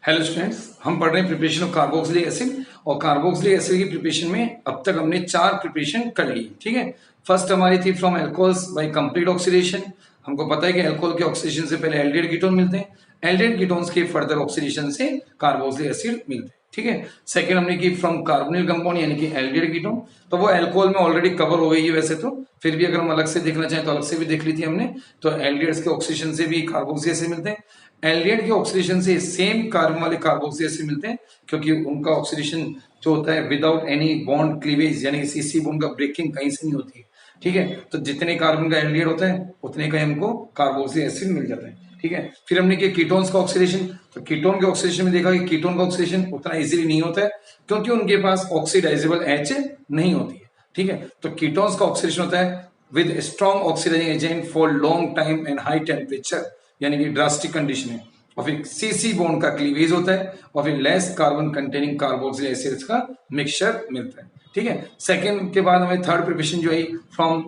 Hello students, हम पढ़ रहे हैं प्रिपरेशन ऑफ कार्बोक्सिलिक एसिड। और कार्बोक्सिलिक एसिड की प्रिपरेशन में अब तक हमने 4 प्रिपरेशन कर ली। ठीक है, फर्स्ट हमारी थी from alcohols by complete oxidation. हमको पता है कि अल्कोहल के ऑक्सीडेशन से पहले एल्डिहाइड कीटोन मिलते हैं, एल्डिहाइड कीटोन्स के फर्दर ऑक्सीडेशन से कार्बोक्सिलिक एसिड मिलते हैं। ठीक है, सेकंड हमने की फ्रॉम कार्बोनिल कंपाउंड यानी कि एल्डिहाइड कीटोन, तो वो अल्कोहल में ऑलरेडी कवर हो गई है वैसे तो, फिर भी अगर हम अलग से देखना चाहें तो अलग से भी देख ली थी हमने। तो एल्डिहाइड्स के ऑक्सीडेशन से भी कार्बोक्सिलिक एसिड मिलते हैं, एल्डिहाइड के ऑक्सीडेशन से सेम कार्बन वाले कार्बोक्सिल एसिड मिलते हैं, क्योंकि उनका ऑक्सीडेशन जो होता है विदाउट एनी बॉन्ड क्लीवेज यानी सीसी बॉन्ड का ब्रेकिंग कहीं से नहीं होती है। ठीक है, तो जितने कार्बन का एल्डिहाइड होता है उतने का हमको कार्बोक्सिल एसिड मिल जाता है। ठीक है, फिर हमने किया कीटोन्स का ऑक्सीडेशन। तो कीटोन के ऑक्सीडेशन में देखा कि कीटोन का ऑक्सीडेशन उतना इजीली नहीं होता है, क्योंकि उनके पास ऑक्सीडाइजेबल एच नहीं होती है। ठीक है, तो कीटोन्स का ऑक्सीडेशन होता है with strong oxidising agent for long time and high temperature, यानी कि ड्रास्टिक कंडीशन है। और फिर सीसी बॉन्ड का क्लीवेज होता है, और फिर less carbon containing carboxylic acids का मिक्सचर मिलता है। ठीक है, सेकंड के बाद हमें थर्ड प्रिपरेशन जो है फ्रॉम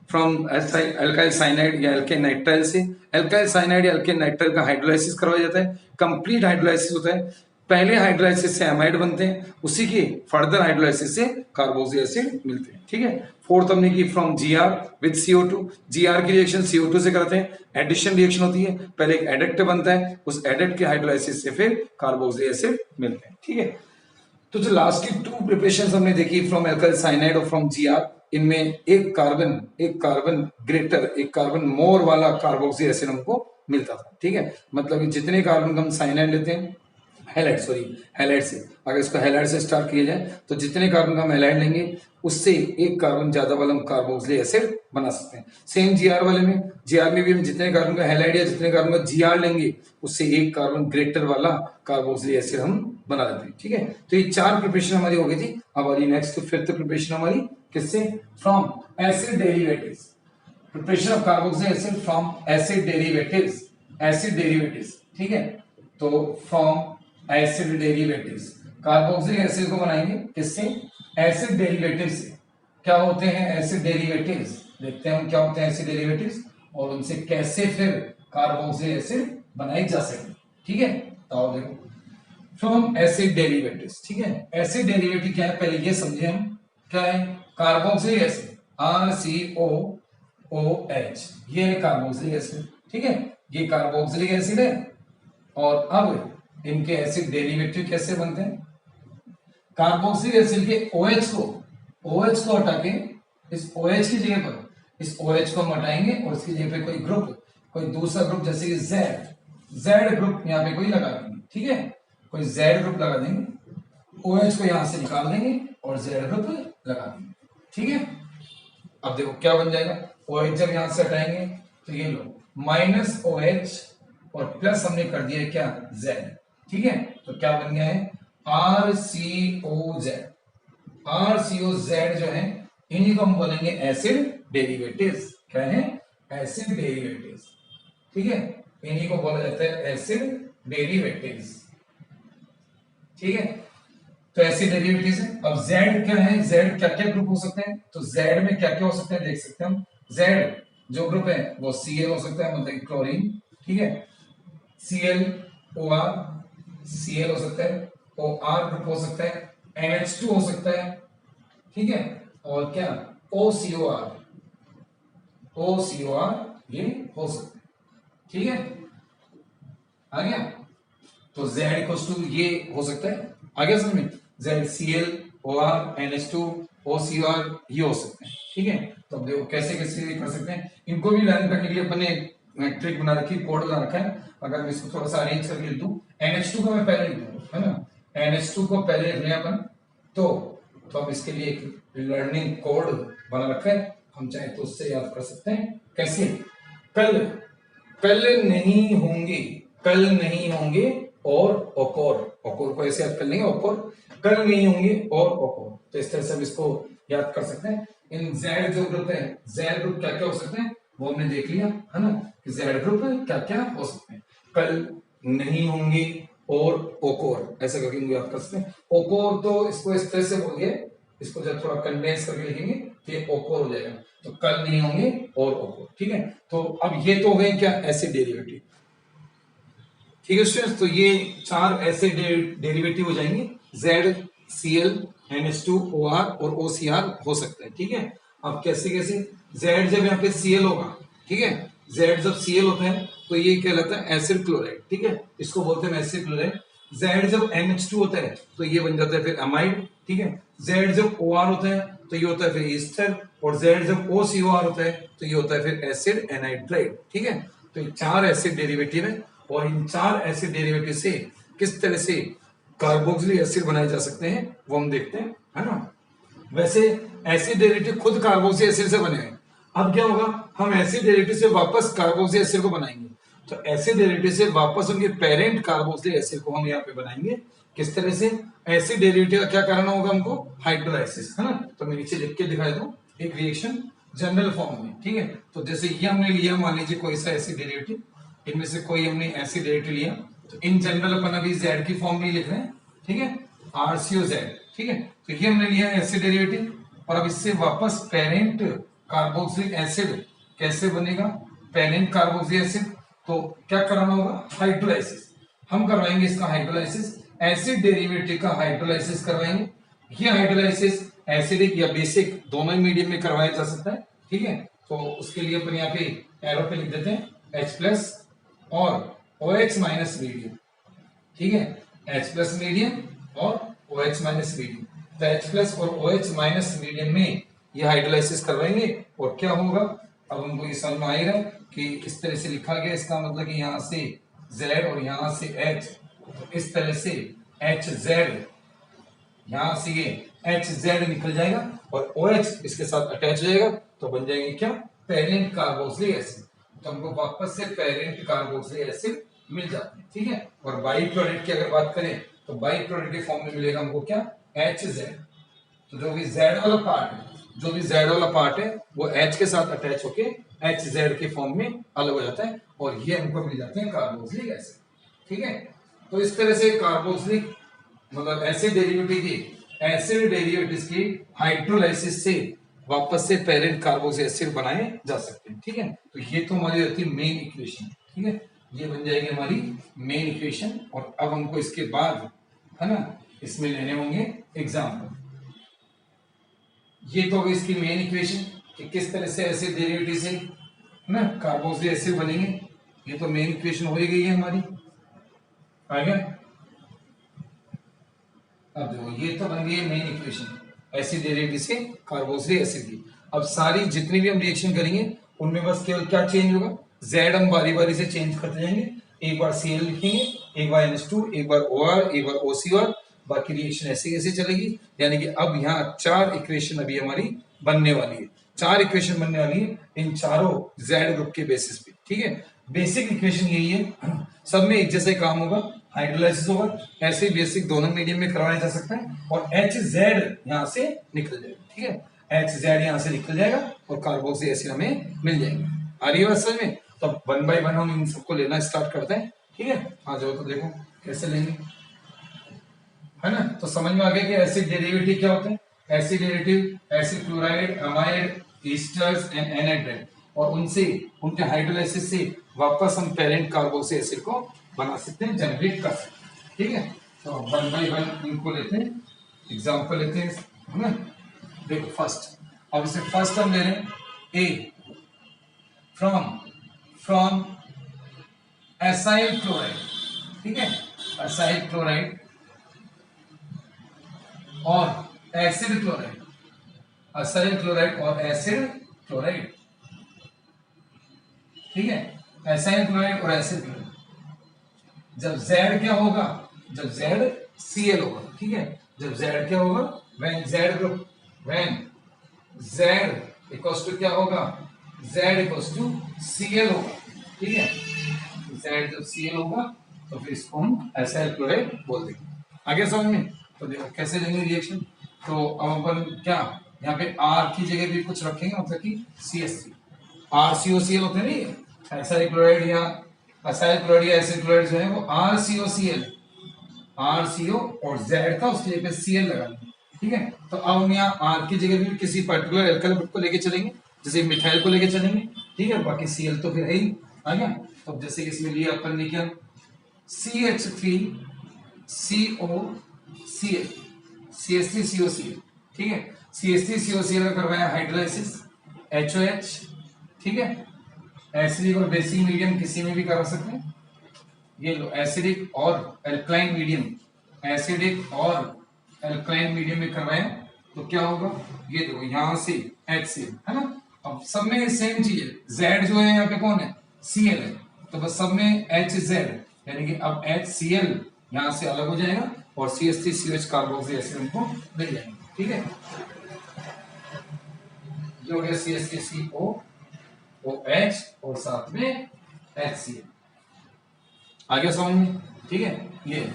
फ्रॉम अल्काइल साइनाइड या अल्केन नाइट्राइल से। अल्काइल साइनाइड या अल्केन नाइट्राइल का हाइड्रोलाइसिस करवाया जाता है, कंप्लीट हाइड्रोलाइसिस होता है। पहले हाइड्रोलाइसिस से एमाइड बनते हैं, उसी के फर्दर हाइड्रोलाइसिस से कार्बोक्सिलिक एसिड मिलते हैं। ठीक है, फोर्थ हमने की from GR with CO2। GR की रिएक्शन CO2 से करते हैं, एडिशन रिएक्शन होती है, पहले एक एडेक्ट बनता है, उस एडेक्ट के हाइड्रोलाइसिस से फिर कार्बोक्सिलिक एसिड मिलते हैं। ठीक है, तो जो लास्ट की 2 प्रिपरेशंस हमने देखी फ्रॉम अल्काइल साइनाइड और फ्रॉम जीआर, इनमें एक कार्बन ग्रेटर, एक कार्बन मोर वाला कार्बोक्सिलिक एसिड हमको मिलता था। ठीक है, मतलब कि जितने कार्बन हम साइनाइड लेते हैं हैलाइड से, अगर इसको हैलाइड से स्टार्ट किया जाए तो जितने कार्बन हम हैलाइड लेंगे उससे एक कार्बन ज्यादा वाला हम कार्बोक्सिलिक एसिड बना सकते हैं। सेम जीआर वाले में, जीआर में भी हम जितने कार्बन का हैलाइड या जितने कार्बन का जीआर लेंगे उससे एक कार्बन ग्रेटर वाला कार्बोक्सिलिक एसिड हम बना लेते हैं। ठीक है, तो ये 4 प्रिपरेशन हमारी हो गई थी। अब हमारी नेक्स्ट फिफ्थ प्रिपरेशन हमारी किससे, from acid derivatives. Preparation of carboxylic acid from acid derivatives, acid derivatives. ठीक है, तो from acid derivatives, carboxylic acid को बनाएंगे किससे, एसिड डेरिवेटिव से। क्या होते हैं एसिड डेरिवेटिव्स, देखते हैं हम क्या होते हैं एसिड डेरिवेटिव्स और उनसे कैसे फिर कार्बोक्सिलिक एसिड बनाई जा सके। ठीक है, तो देखो फ्रॉम एसिड डेरिवेटिव्स। ठीक है, एसिड डेरिवेटिव क्या है पहले ये समझे हम, क्या है कार्बोक्सिलिक एसिड RCOOH, ये है कार्बोक्सिलिक एसिड। ठीक है, ये कार्बोक्सिलिक एसिड है, और अब इनके एसिड डेरिवेटिव कैसे बनते हैं, कार्बोक्सिलिक एसिड के OH को हटा के इस OH की जगह पर इस OH को हम हटाएंगे और इसकी जगह पे कोई ग्रुप, कोई दूसरा ग्रुप जैसे कि Z ग्रुप यहाँ पे कोई लगा देंगे। ठीक है, कोई Z ग्रुप लगा देंगे, OH को यहां से निकाल देंगे और Z ग्रुप लगा देंगे। ठीक है, अब देखो क्या बन जाएगा, OH जब यहां से हटाएंगे तो ये लो -OH और प्लस हमने कर दिया क्या Z। ठीक है, तो क्या बन गया है RCOZ। RCOZ जो है इन्हीं को हम बोलेंगे एसिड डेरिवेटिव्स। क्या है, एसिड डेरिवेटिव्स। ठीक है, इन्हीं को बोला जाता है एसिड डेरिवेटिव्स। ठीक है, तो एसिड डेरिवेटिव्स है। अब Z क्या है, Z क्या क्या ग्रुप हो सकते हैं, तो Z में क्या क्या हो सकते हैं देख सकते हैं हम। Z जो ग्रुप है वो Cl हो सकता है, मतलब क्लोरीन। ठीक है, ClOR, Cl हो सकता है, OR ग्रुप हो सकता है, NH2 हो सकता है। ठीक है, और क्या OCOR ये हो सकता है। ठीक है, आ गया, तो Z इक्वल्स टू ये हो सकता है, आ गया समझ में, ZCl OR NH2 OCOR ये हो सकते हैं। ठीक है, तो अब देखो कैसे कैसे कर सकते हैं, इनको भी लर्न करने के लिए अपने ट्रिक बना रखी, कोड बना रखा है। अगर मैं इसको थोड़ा सा अरेंज करके लिख दूं, NH2 को मैं पहले लिख दूं, है ना, NH2 को पहले लिख लिया अपन, तो अब इसके लिए एक लर्निंग कोड बना रखा है, हम चाहे तो उससे याद कर सकते हैं। कैसे, कल कल नहीं होंगे और ओकोर को ऐसे याद कर लेंगे, ओकोर कल नहीं होंगे और ओकोर, तो इस तरह से हम इसको याद कर सकते हैं। इन Z जो ग्रुप है, Z ग्रुप क्या क्या हो सकते हैं वो हमने देख लिया, है ना, कि Z ग्रुप क्या क्या हो सकते हैं, कल नहीं होंगे और ओकोर, ऐसा करके इनको याद कर सकते हैं। ओकोर तो इसको इस तरह से बोलिए, इसको जब थोड़ा कंडेंस करके लिखेंगे तो ये ओकोर हो जाएगा, तो कल नहीं होंगे और ओकोर। ठीक है, तो अब ये तो हो गए क्या एसिड डेरिवेटिव। ठीक है स्टूडेंट्स, तो ये चार ऐसे डेरिवेटिव हो जाएंगे, ZCl NH2OR और OCr हो सकता है। ठीक है, अब कैसे कैसे, Z जब यहाँ पे Cl होगा, ठीक है, Z जब Cl होता है तो ये कहलाता है एसिड क्लोराइड। ठीक है, इसको बोलते हैं एसिड क्लोराइड। Z जब NH2 होता है तो ये बन जाता है फिर अमाइड। ठीक है, Z जब OR होता है तो ये होता है फिर ईस्टर, और Z जब OCOR होता है तो ये होता है फिर एसिड एनाइड्राइड। ठीक है, तो ये चार एसिड डेरिवेटिव है, और इन चार एसिड डेरिवेटिव से किस तरह से कार्बोक्सिलिक एसिड बनाए जा सकते हैं वो हम देखते हैं, है ना। वैसे एसिड डेरिवेटिव खुद कार्बोक्सिलिक एसिड से बने हैं। अब क्या होगा, हम एसिड डेरिवेटिव से वापस कार्बोक्सिलिक एसिड को बनाएंगे, तो एसिड डेरिवेटिव से वापस उनके पेरेंट कार्बोक्सिलिक एसिड को हम यहाँ पे बनाएंगे। किस तरह से, एसिड डेरिवेटिव का क्या करना होगा हमको, हाइड्रोलाइसिस, है ना। तो मैं नीचे लिख के दिखा देता हूँ एक रिएक्शन जनरल फॉर्म में। ठीक है, तो जैसे ये हमने लिया, मान लीजिए कोई सा एसिड डेरिवेटिव, इनमें से कोई हमने एसिड डेरिवेटिव लिया, तो इन जनरल अपन अभी Z की फॉर्म में लिख रहे हैं। ठीक है, RCOZ। ठीक है, तो ये हमने लिया एसिड डेरिवेटिव, और अब इससे वापस पेरेंट कार्बोक्सिलिक एसिड कैसे बनेगा, पेरेंट कार्बोक्सिलिक एसिड, तो क्या कराना होगा, हाइड्रोलाइसिस। हम करवाएंगे इसका हाइड्रोलाइसिस, एसिड डेरिवेटिव का हाइड्रोलाइसिस करवाएंगे। ये हाइड्रोलाइसिस एसिडिक या बेसिक दोनों मीडियम में करवाया जा सकता है। ठीक है, तो उसके लिए अपन यहाँ पे एरो पे लिख देते हैं H+ और OH- मीडियम। ठीक है, H+ मीडियम और OH- मीडियम, तो H+ और OH- मीडियम में ये हाइड्रोलाइसिस करवाएंगे, और क्या होगा, अब हमको ये समझ में आएगा कि इस तरह से लिखा गया, इसका मतलब कि यहाँ से Z और यहाँ से H, तो इस तरह से HZ, यहाँ से ये HZ निकल जाएगा और OH इसके साथ अटैच हो जाएगा, तो बन जाएंगे क्या, पेरेंट कार्बोक्सिलिक एसिड। तो हमको वापस से पेरेंट कार्बोक्सिलिक एसिड मिल जाते हैं। ठीक है, और बाई प्रोडक्ट की अगर बात करें तो बाई प्रोडक्ट के फॉर्म में मिलेगा हमको क्या, HZ। तो जो भी Z वाला पार्ट है, जो भी Z वाला पार्ट है वो H के साथ अटैच होके HZ के फॉर्म में अलग हो जाता है, और ये हमको मिल जाते हैं कार्बोक्सिलिक एसिड। ठीक है, तो इस तरह से कार्बोक्सिलिक मतलब एसिड डेरिवेटिव्स की हाइड्रोलाइसिस से वापस से पेरेंट कार्बोक्सिलिक एसिड बनाए जा सकते हैं। ठीक है, तो ये तो हमारी रहती है मेन इक्वेशन। ठीक है, ये बन जाएगी हमारी मेन इक्वेशन, और अब हमको इसके बाद, है ना, इसमें लेने होंगे एग्जाम्पल। ये तो होगी इसकी मेन इक्वेशन कि किस तरह से एसिड डेरिवेटिव से, है ना, कार्बोक्सिलिक एसिड बनेंगे। ये तो मेन इक्वेशन हो ही गई है हमारी, आ गया। अब देखो ये तो बन गई है मेन इक्वेशन एसिड डेरिवेटिव से कार्बोक्सिलिक एसिड की। अब सारी जितनी भी हम रिएक्शन करेंगे उनमें बस केवल क्या चेंज होगा, Z हम बारी बारी से चेंज करते जाएंगे। एक बार Cl लिखेंगे, एक बार NH2, एक बार OR, एक बार OCR, बाकी रिएक्शन ऐसे कैसे चलेगी। यानी कि अब यहाँ चार इक्वेशन अभी हमारी बनने वाली है, चार इक्वेशन बनने वाली है इन चारों Z ग्रुप के बेसिस पे। ठीक है, बेसिक इक्वेशन यही है, सब में एक जैसे काम होगा, हाइड्रोलाइसिस होगा, ऐसे बेसिक दोनों मीडियम में करवाया जा सकता है, और HZ यहाँ से निकल जाएगा। ठीक है, HZ यहाँ से निकल जाएगा और कार्बोक्सिलिक एसिड हमें मिल जाएंगे। आ रही है बात समझ में। तो वन बाय वन हम इन सबको लेना स्टार्ट करते हैं। ठीक है, आ जाओ तो देखो कैसे लेंगे, है ना। तो समझ में आ गया कि एसिड डेरिवेटिव क्या होते हैं, acid derivative acid chloride, amide, esters and anhydride, और उनसे उनके हाइड्रोलाइसिस से वापस हम पेरेंट कार्बोक्सिलिक एसिड को बना सकते हैं, जनरेट कर सकते हैं। ठीक है, तो वन बाय वन इनको लेते हैं, एग्जांपल लेते हैं, है ना। देखो फर्स्ट, अब इसे फर्स्ट हम ले रहे हैं ए फ्रॉम एसाइल क्लोराइड। ठीक है, एसाइल क्लोराइड और एसिड क्लोराइड, एसाइल क्लोराइड और एसिड क्लोराइड। ठीक है, एसाइल क्लोराइड और एसिड क्लोराइड, जब Z क्या होगा, जब Z Cl होगा। ठीक है, जब Z क्या होगा, when Z group, when Z equals to क्या होगा, Z इक्वल्स टू Cl होगा। ठीक है, Z जब Cl होगा तो फिर इसको हम एसाइल क्लोराइड बोल देंगे। आगे समझ में। तो देखो कैसे लेंगे रिएक्शन, तो अब अपन क्या यहाँ पे R की जगह भी कुछ रखेंगे, मतलब कि CH3, RCOCl होते हैं नहीं, एसाइल क्लोराइड या एसाइल क्लोराइड या एसिड क्लोराइड जो है वो RCOCl, RCO और Z था उसके जगह पे Cl लगा लेंगे। ठीक है, तो अब हम यहाँ R की जगह भी किसी पर्टिकुलर एल्काइल ग्रुप को लेके चलेंगे, जैसे मिथाइल को लेके चलेंगे। ठीक है, बाकी Cl तो फिर है ही, आ गया। तो जैसे इसमें लिया अपन ने क्या, CH3COCl, CH3COCl, ठीक है। CH3COCl का करवाया हाइड्रोलाइसिस, HOH, ठीक है। एसिडिक और बेसिक मीडियम किसी में भी करा सकते हैं। ये लो एसिडिक और एल्कलाइन मीडियम, एसिडिक और एल्कलाइन मीडियम में करवाए तो क्या होगा, ये देखो यहां से HCl है ना। अब सब में सेम चीज है, Z जो है यहाँ पे कौन है, Cl है, तो बस सब में HZ, यानी कि अब HCl यहां से अलग हो जाएगा और CH3COH कार्बोक्सिलिक एसिड हमको मिल जाएंगे, ठीक है। ये हो गया CH3COOH और साथ में HCl, आ गया समझ में, ठीक है। ये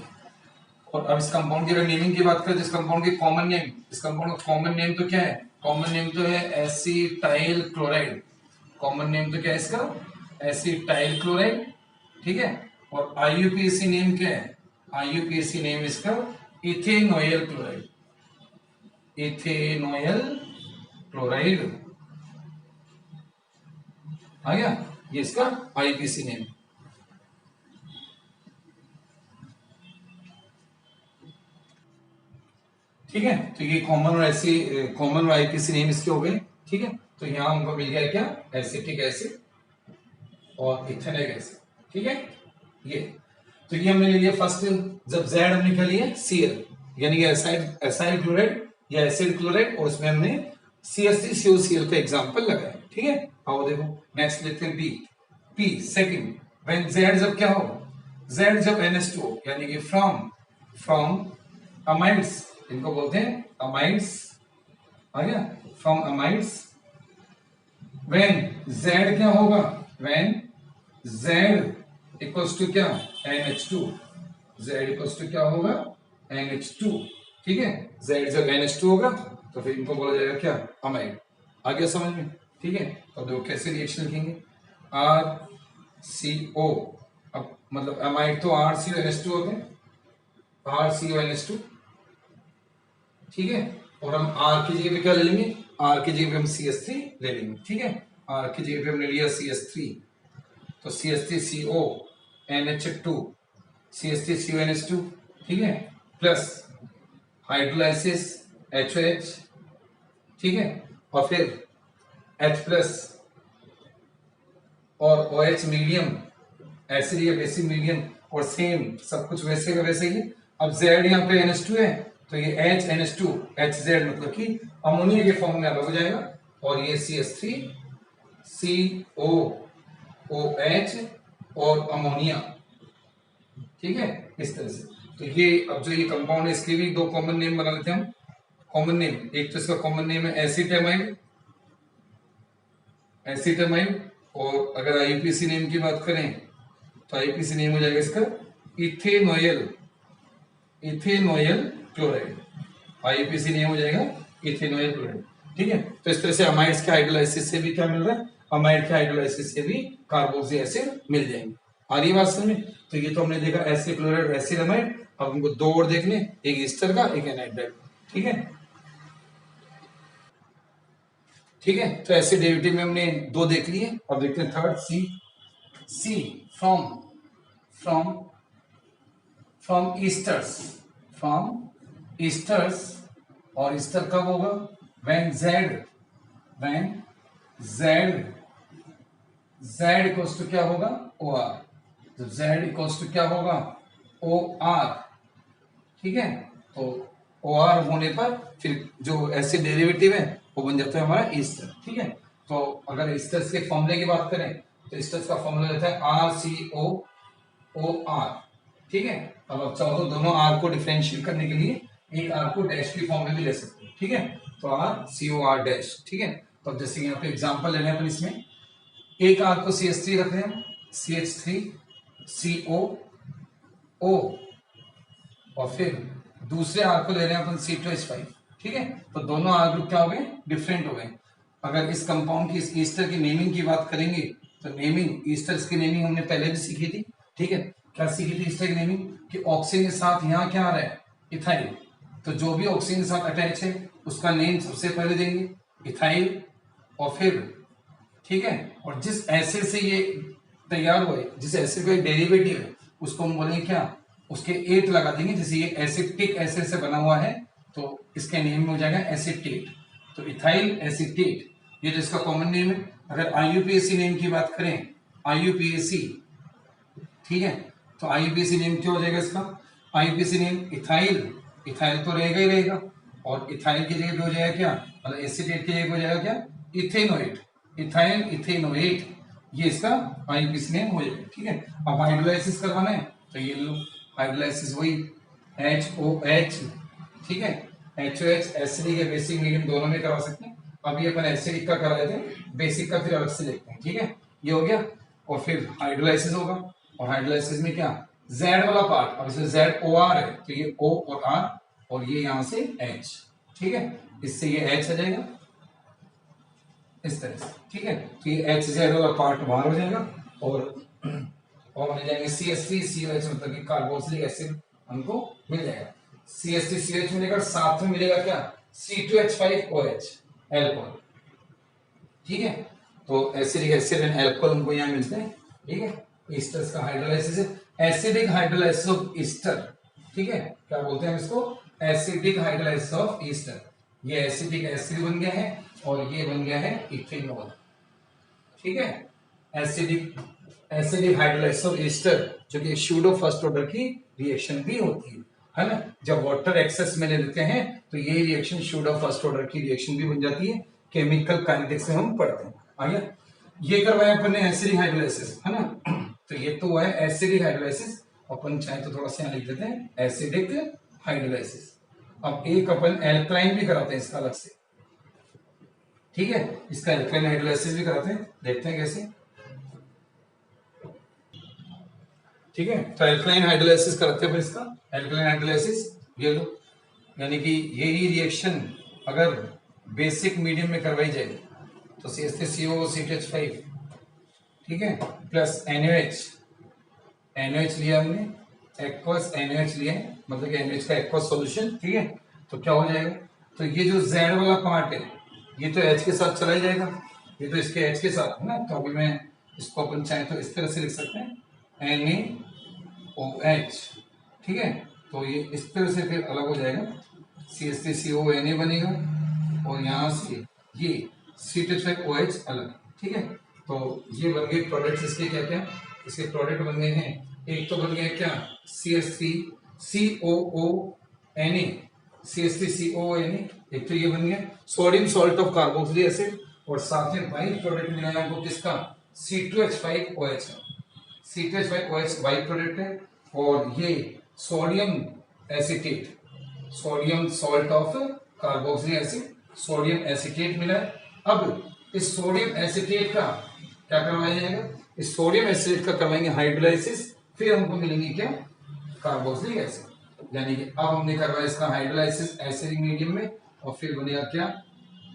और अब इस कंपाउंड की अगर नेमिंग की बात करें तो इस कंपाउंड की कॉमन नेम, इस कंपाउंड का कॉमन नेम तो क्या है, कॉमन नेम तो है एसिटाइल क्लोराइड, कॉमन नेम तो क्या है इसका, एसिटाइल क्लोराइड, ठीक है। और आईयूपीएसी नेम क्या है, आईयूपीएसी नेम इसका इथेनॉयल क्लोराइड, इथेनॉयल क्लोराइड, आ गया, ये इसका आईयूपीएसी नेम। ठीक है, तो ये कॉमन और ऐसी कॉमन और आईपीसी नेम इसके हो गए, ठीक है। तो यहां हमको मिल गया क्या, एसिटिक एसिड और इथेनिक एसिड, ठीक है। ये तो ये हमने ले लिया फर्स्ट, जब Z हमने क्या लिया Cl, यानी कि एसाइल क्लोराइड या एसिड क्लोराइड, और उसमें हमने CH3COCl का एग्जांपल लगाया, ठीक है। आओ देखो नेक्स्ट लेते हैं P सेकंड, व्हेन Z जब क्या हो, Z जब NH2 यानी कि फ्रॉम अमाइड्स, इनको बोलते हैं अमाइड्स, आ गया, फ्रॉम अमाइड्स, व्हेन Z क्या होगा, व्हेन Z इक्वल्स टू क्या, NH2, Z इक्वल्स टू क्या होगा, NH2, ठीक है। Z जब NH2 होगा तो फिर इनको बोला जाएगा क्या, अमाइड, आ गया समझ में, ठीक है। तो देखो कैसे रिएक्शन लिखेंगे, RCO, अब मतलब अमाइड तो RCONH2 होते हैं, RCONH2, ठीक है। और हम R की जगह पे क्या ले लेंगे, R की जगह पे हम CH3 ले लेंगे, ठीक है। R की जगह पे हमने लिया CH3, तो CH3CO NH2, CH3CONH2, ठीक है, प्लस हाइड्रोलाइसिस HOH, ठीक है, और फिर H प्लस और OH मीडियम, एसिड या बेसिक मीडियम, और सेम सब कुछ वैसे का वैसे ही। अब Z यहाँ पे NH2 है तो ये HNH2 HZ मतलब कि अमोनिया के फॉर्म में अलग हो जाएगा, और ये CH3COOH और अमोनिया, ठीक है, इस तरह से। तो ये अब जो ये कंपाउंड है इसके भी दो कॉमन नेम बना लेते हैं हम, कॉमन नेम, एक तो इसका कॉमन नेम है एसिटामाइड, एसिटामाइड, और अगर आईयूपीसी नेम की बात करें तो आईयूपीसी नेम हो जाएगा इसका इथेनॉयल, इथेनॉयल क्लोराइड, आईयूपीसी नेम हो जाएगा इथेनॉयल क्लोराइड, ठीक है। तो इस तरह से अमाइड्स के हाइड्रोलाइसिस से भी क्या मिल रहा है, अमाइड के हाइड्रोलाइसिस से भी कार्बोक्सिलिक एसिड मिल जाएंगे, आ रही बात समझ में। तो ये तो हमने देखा एसिड क्लोराइड, एसिड अमाइड, अब हमको दो और देखने, एक ईस्टर का, एक एनाइड्राइड, ठीक है, ठीक है। तो एसिड डेरिवेटिव में हमने दो देख लिए, अब देखते हैं third see from from from esters, from esters, और ईस्टर कब होगा, व्हेन Z इक्वल्स टू क्या होगा, OR, जब Z इक्वल्स टू क्या होगा, OR, ठीक है। तो OR होने पर फिर जो एसिड डेरिवेटिव है वो बन जाता है हमारा ईस्टर, ठीक है। तो अगर ईस्टर्स के फॉर्मूले की बात करें तो ईस्टर्स का फॉर्मूला रहता है RCOOR, ठीक है। अब आप चाहो तो दोनों R को डिफरेंशिएट करने के लिए एक R को डैश की फॉर्म में भी ले सकते हैं, ठीक है। तो RCOR डैश, ठीक है। तो जैसे यहाँ पे एग्जांपल ले रहे हैं अपन, इसमें एक R को CH3 रख रहे हैं, CH3COO, और फिर दूसरे R को ले रहे हैं अपन C2H5, ठीक है। तो दोनों R ग्रुप क्या हो गए, डिफरेंट हो गए। अगर इस कंपाउंड की, इस ईस्टर की नेमिंग की बात करेंगे तो नेमिंग, ईस्टर्स की नेमिंग हमने पहले भी सीखी थी, ठीक है। क्या सीखी थी ईस्टर की नेमिंग, कि ऑक्सीजन के साथ यहाँ क्या आ रहा है, इथाइल, तो जो भी ऑक्सीजन के साथ अटैच है उसका नेम सबसे पहले देंगे इथाइल, और फिर, ठीक है, और जिस एसिड से ये तैयार हुआ है, जिस एसिड का डेरिवेटिव है उसको हम बोलेंगे क्या, उसके एट लगा देंगे। जैसे ये एसिटिक एसिड से बना हुआ है तो इसके नेम में हो जाएगा एसिटेट, तो इथाइल एसिटेट, ये तो इसका कॉमन नेम है। अगर आईयूपीएसी नेम की बात करें, आईयूपीएसी, ठीक है, तो आईयूपीएसी नेम क्या हो जाएगा इसका, आईयूपीएसी नेम इथाइल, इथाइल तो रहेगा ही रहेगा, और इथाइल की जगह पे हो जाएगा क्या, मतलब एसिटेट की जगह हो जाएगा क्या, इथेनोएट, इथाइल इथेनोएट, ये इसका आईयूपीएसी नेम हो जाएगा। ठीक है, अब हाइड्रोलाइसिस करवाना है तो ये लो हाइड्रोलाइसिस वही HOH, ठीक है, HOH एसिडिक या बेसिक मीडियम दोनों में करवा सकते हैं। अभी अपन एसिडिक का करा लेते हैं, बेसिक का फिर अलग से देखते हैं। ठीक है, ये हो गया, और फिर हाइड्रोलाइसिस होगा, और हाइड्रोलाइसिस में क्या, Z वाला पार्ट, अब इसे ZOR है तो ये O और R, और ये यहां से H, ठीक है, इससे ये H आ जाएगा इस तरह से। ठीक है, तो ये HZ वाला पार्ट बाहर हो जाएगा, और मिल जाएंगे CH3COH, मतलब कि कार्बोक्सिलिक एसिड हमको मिल जाएगा। CH3COH मिलेगा, साथ में मिलेगा क्या, C2H5OH एल्कोहल। ठीक है, तो एसिडिक एसिड एंड एल्कोहल हमको यहाँ मिलते हैं। ठीक है, ईस्टर्स का हाइड्रोलाइसिस है, एसिडिक हाइड्रोलाइसिस ऑफ ईस्टर। ठीक है, क्या बोलते हैं इसको, एसिडिक हाइड्रोलाइसिस ऑफ ईस्टर। ये एसिडिक एसिड बन गया है और ये बन गया है इथेनॉल। ठीक है, एसिडिक हाइड्रोलाइसिस ऑफ ईस्टर, जो कि सूडो फर्स्ट ऑर्डर की रिएक्शन भी होती है ना। जब वाटर एक्सेस में ले लेते हैं तो ये रिएक्शन सूडो फर्स्ट ऑर्डर की रिएक्शन भी बन जाती है। केमिकल काइनेटिक्स में हम पढ़ते हैं। आगे ये करवाया अपन ने एसिडिक हाइड्रोलाइसिस, है ना, तो ये तो है एसिडिक हाइड्रोलाइसिस। अपन चाहे तो थोड़ा सा यहाँ लिख देते हैं एसिडिक हाइड्रोलाइसिस। अब एक अपन एल्कलाइन भी कराते हैं इसका अलग से। ठीक है, इसका एल्कलाइन हाइड्रोलाइसिस भी कराते हैं, देखते हैं कैसे। ठीक है, तो एल्कलाइन हाइड्रोलाइसिस करते हैं इसका, एल्कलाइन हाइड्रोलाइसिस ये लो, यानी कि यही रिएक्शन अगर बेसिक मीडियम में करवाई जाए तो CH3CO CH5, ठीक है, प्लस NaOH लिया हमने, एक्वस NaOH लिया है, मतलब कि NaOH का एक्वस सॉल्यूशन। ठीक है, तो क्या हो जाएगा, तो ये जो Z वाला पार्ट है ये तो H के साथ चला ही जाएगा, ये तो इसके H के साथ है ना, तो अभी मैं इसको अपन चाहे तो इस तरह से लिख सकते हैं NaOH। ठीक है, तो ये इस तरह से फिर अलग हो जाएगा, CH3CO Na बनेगा, और यहाँ से ये C2H5OH अलग। ठीक है, तो ये बन गए प्रोडक्ट्स इसके, क्या क्या इसके प्रोडक्ट बन गए हैं। एक तो बन गया क्या, CH3COONA, CH3COONA, एक तो ये बन गया sodium salt of carboxylic acid, और साथ में बाई प्रोडक्ट मिला है हमको किसका, C2H5OH का। C2H5OH बाई प्रोडक्ट है, और ये sodium acetate, sodium salt of carboxylic acid, sodium acetate मिला है। अब इस सोडियम एसिटेट का क्या करवाया जाएगा, इस सोडियम एसिटेट का करवाएंगे हाइड्रोलाइसिस, फिर हमको मिलेंगे क्या, कार्बोक्सिलिक एसिड। यानी कि अब हमने करवाया इसका हाइड्रोलाइसिस एसिडिक मीडियम में, और फिर बनेगा क्या,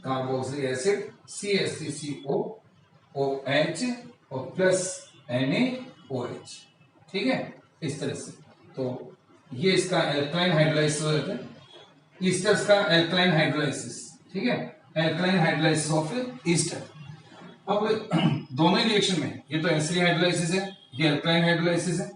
कार्बोक्सिलिक एसिड CH3COOH और प्लस NaOH। ठीक है, इस तरह से, तो ये इसका एल्कलाइन हाइड्रोलाइसिस हो जाता है, ईस्टर्स का एल्कलाइन हाइड्रोलाइसिस। ठीक है, एल्कलाइन हाइड्रोलाइसिस ऑफ ईस्टर। अब दोनों ही रिएक्शन में, ये तो एसिडिक हाइड्रोलाइसिस है, ये एल्कलाइन हाइड्रोलाइसिस है।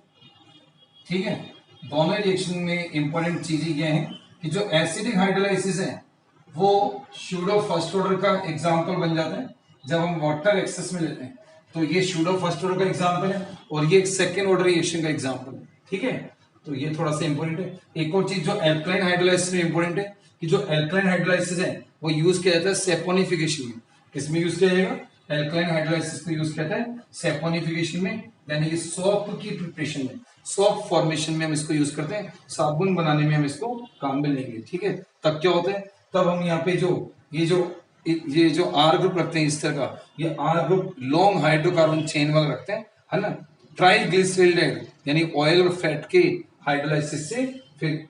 ठीक है, दोनों ही रिएक्शन में इंपॉर्टेंट चीजें ये हैं कि जो एसिडिक हाइड्रोलाइसिस है वो सूडो फर्स्ट ऑर्डर का एग्जाम्पल बन जाता है जब हम वाटर एक्सेस में लेते हैं, तो ये सूडो फर्स्ट ऑर्डर का एग्जाम्पल है, और ये एक सेकेंड ऑर्डर रिएक्शन का एग्जाम्पल है। ठीक है, तो ये थोड़ा सा इंपॉर्टेंट है। एक और चीज जो एल्कलाइन हाइड्रोलाइसिस में इंपॉर्टेंट है कि जो एल्कलाइन हाइड्रोलाइसिस है वो यूज किया जाता है सेपोनिफिकेशन में। किसमें यूज किया जाएगा, एल्कलाइन हाइड्रोलाइसिस को यूज किया जाता है सेपोनिफिकेशन में, यानी कि सोप की प्रिपरेशन में, सोप फॉर्मेशन में हम इसको यूज करते हैं, साबुन बनाने में हम इसको काम में लेंगे। ठीक है, तब क्या होता है, तब हम यहाँ पे ये जो आर ग्रुप रखते हैं इस तरह का, ये R group long hydrocarbon chain वाला रखते हैं, है ना, ट्राइग्लिसराइड यानी ऑयल और फैट के हाइड्रोलाइसिस से फिर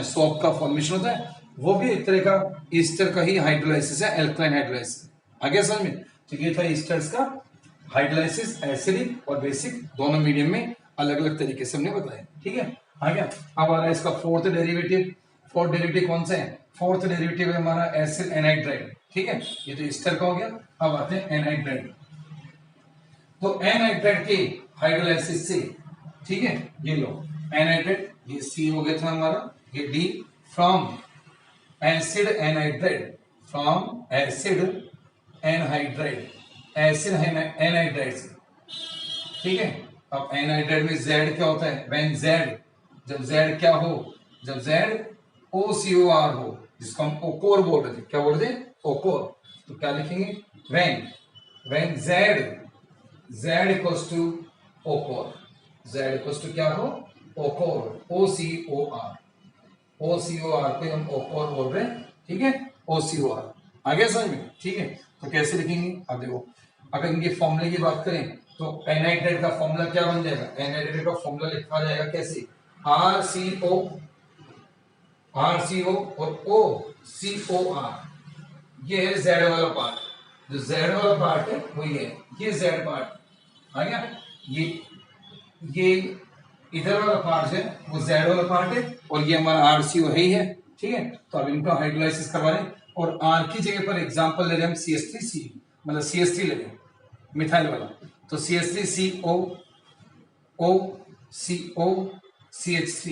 सोप का फॉर्मेशन होता है, वो भी एक तरह का ईस्टर का ही हाइड्रोलाइसिस है, एल्कलाइन हाइड्रोलाइसिस। आगे समझ में, तो ये था ईस्टर्स का हाइड्रोलाइसिस, एसिडिक और बेसिक दोनों मीडियम में अलग अलग तरीके से हमने बताया। ठीक है, आ गया। अब आ रहा है इसका फोर्थ डेरिवेटिव। फोर्थ डेरिवेटिव कौन सा है, फोर्थ डेरिवेटिव है हमारा एसिड एनाइड्राइड। ठीक है, ये तो ईस्टर का हो गया। अब आते हैं एनाइड्राइड। तो एनाइड्राइड के हाइड्रोलाइसिस से ठीक है, ये लो एनहाइड्रेट, ये सी हो गया था हमारा, ये D from acid anhydride, from acid anhydride, acid anhydride से, ठीक है। अब एनहाइड्रेट में जेड क्या होता है, व्हेन जेड, जब जेड क्या हो, जब जेड OCOR हो, जिसको हम ओकोर बोल रहे थे, क्या बोल रहे थे, ओकोर। तो क्या लिखेंगे, when Z equals to occur, Z equals to क्या हो, ओकोर, OCOR पे हम ओकोर बोल रहे हैं, ठीक है, OCOR। आगे समझ में, ठीक है। तो कैसे लिखेंगे, अब देखो, अगर इनके फॉर्मूले की बात करें तो एनहाइड्रेट का फॉर्मूला क्या बन जाएगा, एनहाइड्रेट का फॉर्मूला लिखा जाएगा कैसे, RCO और OCOR, ये है जेड वाला पार्ट, जो जेड वाला पार्ट है वही है, ये जेड पार्ट आ गया, ये इधर वाला पार्ट है वो जेड वाला पार्ट है, और ये हमारा RCO है ही है, ठीक है। तो अब इनका हाइड्रोलाइसिस करवा रहे हैं, और R की जगह पर एग्जांपल ले रहे हैं हम CH3C, मतलब CH3 ले रहे हैं मिथाइल वाला, तो CH3CO OCO CH3,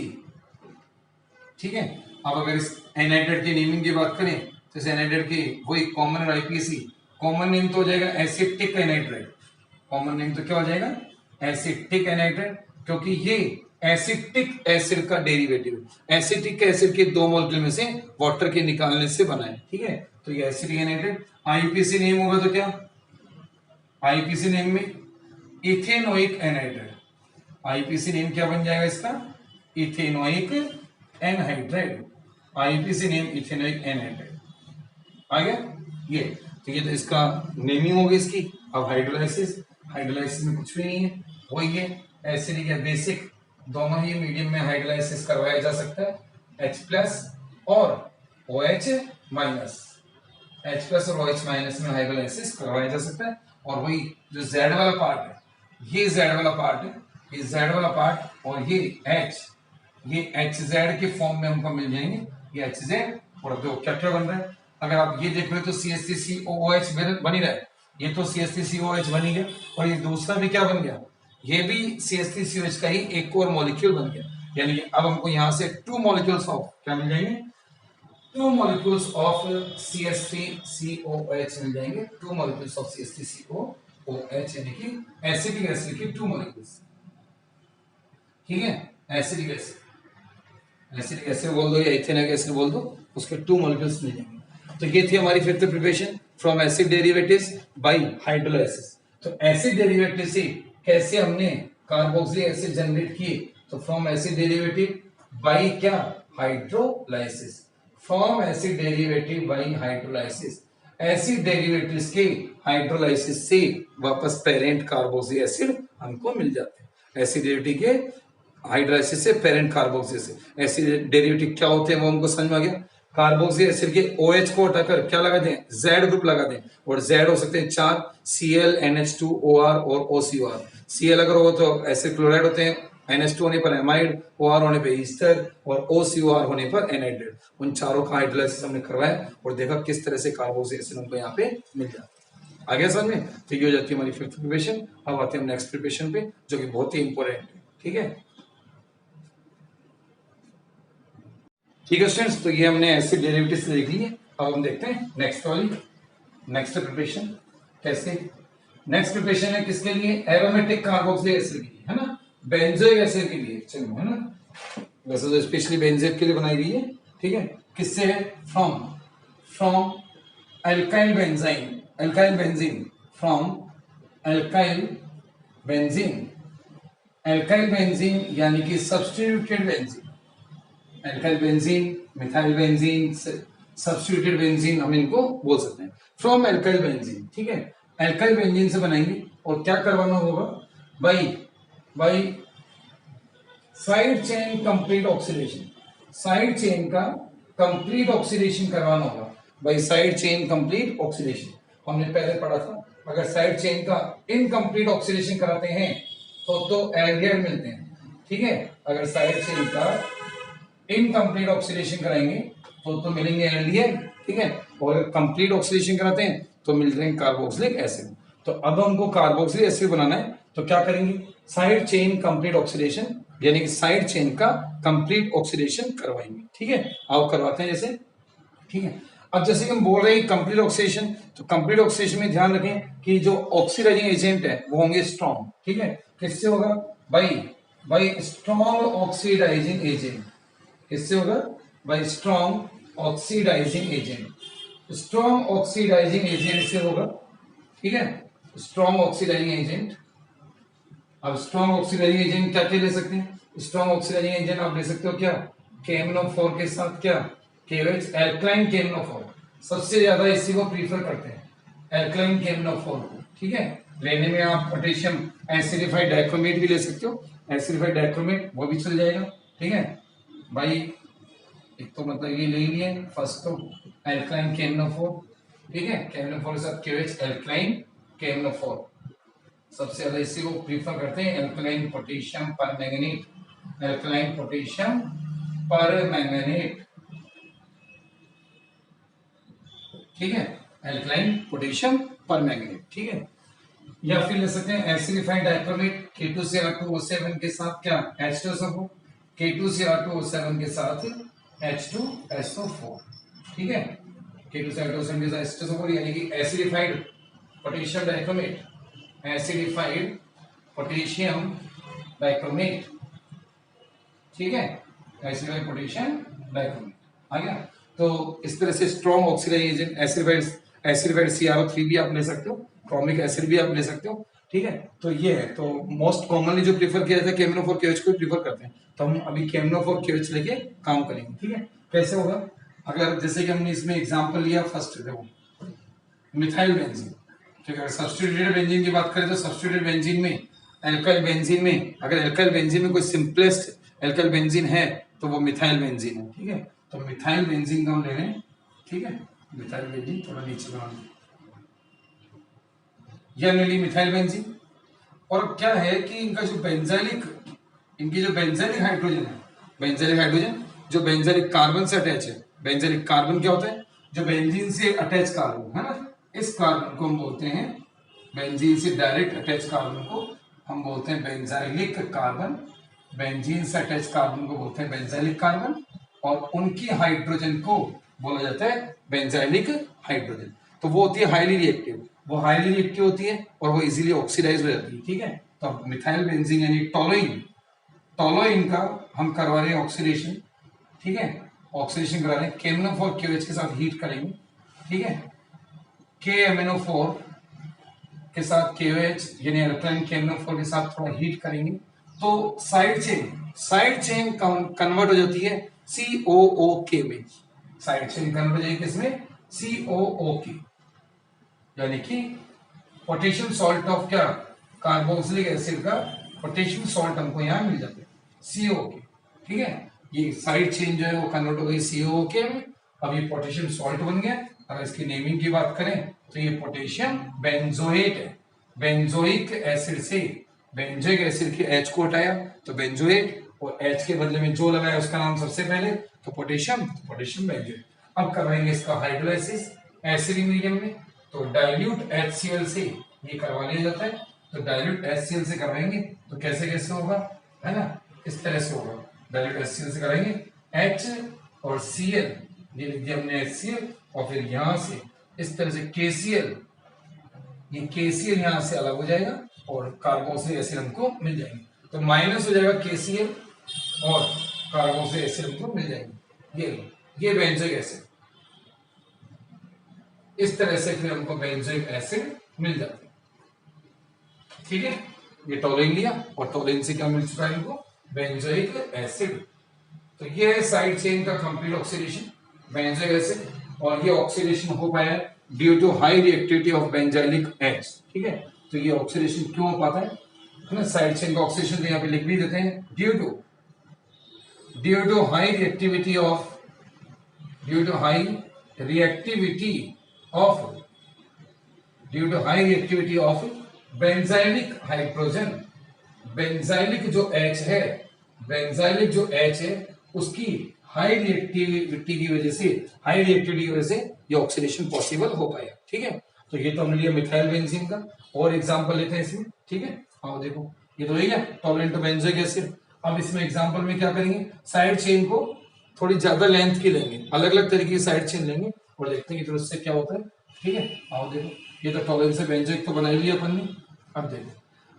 ठीक है। अब अगर इस एनहाइड्रेट की नेमिंग की बात करें तो इस एनहाइड्रेट की वही कॉमन IPC, कॉमन नेम तो हो जाएगा एसिटिक एनहाइड्रेट, कॉमन नेम तो क्या हो जाएगा, एसिटिक एनहाइड्रेट, क्योंकि ये एसिटिक एसिड का डेरिवेटिव है, एसिटिक एसिड के 2 मॉलिक्यूल में से वाटर के निकालने से बना है, ठीक है। तो ये एसिटिक एनहाइड्रेट, IPC नेम होगा तो क्या, IPC नेम में इथेनोइक एनहाइड्रेट, IPC नेम क्या बन जाएगा इसका, ethanoic anhydride, IPC name ethanoic anhydride आ गया ये। तो ये तो इसका नेमिंग होगी इसकी। अब हाइड्रोलाइसिस, हाइड्रोलाइसिस में कुछ भी नहीं है, वही है एसिडिक या बेसिक, दोनों ही मीडियम में हाइड्रोलाइसिस करवाया जा सकता है, H+ और OH माइनस, H+ और OH माइनस में हाइड्रोलाइसिस करवाया जा सकता है। और वही जो Z वाला पार्ट है, ये Z वाला पार्ट है, ये Z वाला पार्ट और ये H, ये HZ के फॉर्म में हमको मिल जाएंगे, ये HZ। और अब देखो क्या क्या बन रहा है, अगर आप ये देख रहे हो तो CH3COOH बन ही रहा है, ये तो CH3COOH बन ही गया, और ये दूसरा भी क्या बन गया, ये भी CH3COH का ही एक और मॉलिक्यूल बन गया, यानी अब हमको यहाँ से 2 मॉलिक्यूल्स ऑफ क्या मिल जाएंगे, 2 मॉलिक्यूल्स ऑफ CH3COOH मिल जाएंगे, 2 मॉलिक्यूल्स ऑफ CH3COOH, यानी कि एसिडिक एसिड की 2 मॉलिक्यूल्स, ठीक है। एसिडिक एसिड बोल दो या इथेनोइक एसिड बोल दो, उसके 2 मॉलिक्यूल्स मिल जाएंगे। तो ये थी हमारी fifth preparation from acid derivatives bye hydrolysis. तो एसिड डेरिवेटिव से कैसे हमने कार्बोक्सिलिक एसिड जनरेट किए, तो फ्रॉम एसिड डेरिवेटिव बाय क्या, hydrolysis, from acid derivative bye hydrolysis, acid derivatives के हाइड्रोलाइसिस से वापस पेरेंट कार्बोक्सिलिक एसिड हमको मिल जाते हैं। एसिड डेरिवेटिव के हाइड्रोलाइसिस से पेरेंट कार्बोक्सिल से, एसिड डेरिवेटिव क्या होते हैं वो हमको समझ में आ गया। कार्बोक्सिल एसिड के OH को हटाकर क्या लगा दें, Z ग्रुप लगा दें, और Z हो सकते हैं 4, Cl NH2OR और OCOR। Cl अगर हो तो एसिड क्लोराइड होते हैं, NH2 होने पर एमाइड, OR होने पर ईस्टर और OCOR होने पर एनहाइड्रेट। उन चारों का हाइड्रोलाइसिस हमने करवाया और देखा किस तरह से कार्बोक्सिल एसिड हमको यहाँ पे मिल जाता है। आगे समझ में, तो ये हो जाती है हमारी फिफ्थ प्रिपरेशन। अब आते हैं नेक्स्ट प्रिपरेशन पे जो कि बहुत ही इंपॉर्टेंट है, ठीक है। ठीक है स्टूडेंट्स, तो ये हमने एसिड डेरिवेटिव से देख लिए। अब हम देखते हैं नेक्स्ट वाली, नेक्स्ट प्रिपरेशन कैसे। नेक्स्ट प्रिपरेशन है किसके लिए, एरोमेटिक कार्बोक्सिलिक एसिड के लिए, है ना, बेंजोइक एसिड के लिए, चलो है ना, वैसे तो स्पेशली बेंजोइक के लिए बनाई गई है, ठीक है। किससे है, from alkyl benzene, alkyl benzene, from alkyl benzene, alkyl benzene यानी कि substituted benzene, alkyl benzene, methyl benzene, substituted benzene हम इनको बोल सकते हैं, फ्रॉम अल्काइल बेंजीन, ठीक है। अल्काइल बेंजीन से बनाएंगे और क्या करवाना होगा, by side chain complete oxidation, side chain का कंप्लीट ऑक्सीडेशन करवाना होगा, by side chain complete oxidation. हमने पहले पढ़ा था, अगर साइड चेन का इनकम्प्लीट ऑक्सीडेशन कराते हैं तो एल्डिहाइड मिलते हैं, ठीक है। अगर साइड चेन का इनकम्प्लीट ऑक्सीडेशन कराएंगे तो मिलेंगे एल्डिहाइड, ठीक है। और कंप्लीट ऑक्सीडेशन कराते हैं तो मिल रहे हैं कार्बोक्सिलिक एसिड। तो अब हमको कार्बोक्सिलिक एसिड बनाना है, तो क्या करेंगे, साइड चेन कंप्लीट ऑक्सीडेशन, यानी कि साइड चेन का कंप्लीट ऑक्सीडेशन करवाएंगे। ठीक है, आओ करवाते हैं जैसे। ठीक है, अब जैसे कि हम बोल रहे हैं कंप्लीट ऑक्सीडेशन, तो कंप्लीट ऑक्सीडेशन में ध्यान रखें कि जो ऑक्सीडाइजिंग एजेंट है वो होंगे स्ट्रॉन्ग। ठीक है, किससे होगा, बाई स्ट्रॉन्ग ऑक्सीडाइजिंग एजेंट। किससे होगा, by strong oxidising agent. Strong oxidising agent से होगा। ठीक है, स्ट्रॉन्ग ऑक्सीडाइजिंग एजेंट। अब स्ट्रॉन्ग ऑक्सीडाइजिंग एजेंट क्या क्या ले सकते हैं, स्ट्रॉन्ग ऑक्सीडाइजिंग एजेंट आप ले सकते हो क्या, KMnO4 के साथ क्या, KOH, एल्कलाइन KMnO4। सबसे ज्यादा इसी को प्रीफर करते हैं, एल्कलाइन KMnO4 को। ठीक है, लेने में आप पोटेशियम एसिडिफाइड डाइक्रोमेट भी ले सकते हो, एसिडिफाइड डाइक्रोमेट वो भी चल जाएगा। ठीक है भाई, एक तो मतलब ये ले लिए फर्स्ट तो एल्कलाइन KMnO4। ठीक है, KMnO4 के साथ KOH, एल्कलाइन KMnO4। सबसे ज्यादा इसी को प्रीफर करते हैं, एल्कलाइन पोटेशियम पर मैंगनीट, एल्कलाइन पोटेशियम पर मैंगनीट। ठीक है, एल्कलाइन पोटेशियम पर मैंगनीट। ठीक है, या फिर ले सकते हैं एसिडिफाइड डाइक्रोमेट K2Cr2O7 के साथ क्या, H2SO4, K2Cr2O7 के साथ H2SO4। ठीक है, K2Cr2O7 के साथ H2SO4, यानी कि acidified potassium dichromate, acidified potassium dichromate. ठीक है, एसिडिफाइड पोटेशियम डाइक्रोमेट आ गया। तो इस तरह से strong oxidising agent acidified CrO3 भी आप ले सकते हो, क्रोमिक एसिड भी आप ले सकते हो। ठीक है, तो ये है, तो मोस्ट कॉमनली जो प्रीफर किया जाता है KMnO4 KOH को प्रीफर करते हैं, तो हम अभी KMnO4 KOH लेके काम करेंगे। ठीक है, कैसे होगा, अगर जैसे कि हमने इसमें एग्जांपल लिया फर्स्ट, देखो मिथाइल बेंजीन। ठीक है, सब्स्टिट्यूटेड बेंजीन की बात करें तो सब्स्टिट्यूटेड बेंजीन में, एल्काइल बेंजीन में, अगर एल्काइल बेंजीन में कोई सिंपलेस्ट एल्काइल बेंजीन है तो वो मिथाइल बेंजीन है। ठीक है, तो मिथाइल बेंजीन का हम ले रहे हैं। ठीक है, मिथाइल बेंजीन थोड़ा नीचे बना, यह ले ली मिथाइल बेंजीन। और क्या है कि इनका जो बेंजाइलिक, इनकी जो बेंजाइलिक हाइड्रोजन है, बेंजाइलिक हाइड्रोजन जो बेंजाइलिक कार्बन से अटैच है, बेंजाइलिक कार्बन क्या होता है, जो बेंजीन से अटैच कार्बन है ना, इस कार्बन को हम बोलते हैं, बेंजीन से डायरेक्ट अटैच कार्बन को हम बोलते हैं बेंजाइलिक कार्बन। बेंजीन से अटैच कार्बन को बोलते हैं बेंजाइलिक कार्बन, और उनकी हाइड्रोजन को बोला जाता है बेंजाइलिक हाइड्रोजन। तो वो होती है हाईली रिएक्टिव, वो हाईली रिएक्टिव होती है और वो इजीली ऑक्सीडाइज हो जाती है। ठीक है, तो मिथाइल बेंजीन यानी टोलुइन, टोलुइन का हम करवा रहे हैं ऑक्सीडेशन। ठीक है, ऑक्सीडेशन करा रहे हैं, KMnO4 KOH के साथ हीट करेंगे। ठीक है, KMnO4 के साथ KOH यानी एल्कलाइन KMnO4 के साथ थोड़ा हीट करेंगे, तो साइड चेन कन्वर्ट हो जाती है COOK में। साइड चेन कन्वर्ट हो जाएगी किसमें, COOK, यानी कि पोटेशियम सॉल्ट ऑफ क्या, कार्बोक्सिलिक एसिड का पोटेशियम सॉल्ट हमको यहाँ मिल जाता है COOK। ठीक है, ये साइड चेन जो है वो कन्वर्ट हो गई COOK में, अब ये पोटेशियम सॉल्ट बन गया। अगर इसकी नेमिंग की बात करें तो ये पोटेशियम बेंजोएट है, बेंजोइक एसिड से बेंजोइक एसिड के H को हटाया तो बेंजोएट, और H के बदले में जो लगाया उसका नाम सबसे पहले तो पोटेशियम, पोटेशियम बेंजोएट। अब करवाएंगे इसका हाइड्रोलाइसिस एसिडिक मीडियम में, तो डाइल्यूट HCl से ये करवा लिया जाता है। तो डाइल्यूट HCl से करवाएंगे तो कैसे कैसे होगा, है ना, इस तरह से होगा। डाइल्यूट HCl से कराएंगे, H और Cl, ये लिख दिया हमने HCl, और फिर यहां से इस तरह से KCl, ये KCl यहां से अलग हो जाएगा और कार्बोक्सिलिक एसिड हमको मिल जाएंगे। तो माइनस हो जाएगा KCl और कार्बोक्सिलिक एसिड हमको मिल जाएंगे। ये बेंजोइक एसिड, इस तरह से फिर हमको बेंजोइक एसिड मिल जाता है। ठीक है, ये टोलुइन लिया और टोलुइन से क्या मिल चुका है हमको, बेंजोइक एसिड। तो ये है साइड चेन का कंप्लीट ऑक्सीडेशन बेंजोइक एसिड, और ये ऑक्सीडेशन हो पाया due to high reactivity of benzylic H। ठीक है, तो ये ऑक्सीडेशन क्यों हो पाता है ना, साइड चेन का ऑक्सीडेशन तो यहाँ पे लिख भी देते हैं, due to high reactivity of benzylic hydrogen. Benzylic जो H है उसकी हाई रिएक्टिविटी की वजह से ये ऑक्सीडेशन पॉसिबल हो पाया। ठीक है, तो ये तो हमने लिया मिथाइल बेंजीन का, और एग्जांपल लेते हैं इसमें। ठीक है, आओ देखो, ये तो है क्या टॉलरेंट बेंजोइक एसिड। अब इसमें एग्जांपल में क्या करेंगे, साइड चेन को थोड़ी ज्यादा लेंथ की लेंगे, अलग अलग तरीके की साइड चेन लेंगे और देखते हैं कि फिर उससे क्या होता है। ठीक है, आओ देखो, ये तो टॉलरेंट से बेंजोइक तो बना ही लिया अपन ने। अब देखो,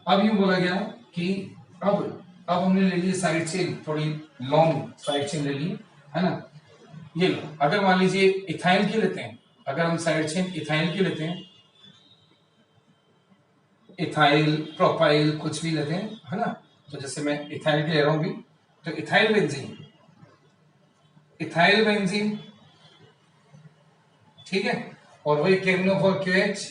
अब यूं बोला गया कि अब हमने ले ली साइड चेन, थोड़ी लॉन्ग साइड चेन ले ली, है ना। ये लो, अगर मान लीजिए इथाइल की लेते हैं, अगर हम साइड चेन इथाइल की लेते हैं, इथाइल प्रोपाइल कुछ भी लेते हैं, है ना। तो जैसे मैं इथाइल की ले रहा हूं भी, तो इथाइल बेंजीन, इथाइल बेंजीन, ठीक है। और वही KMnO4 QH,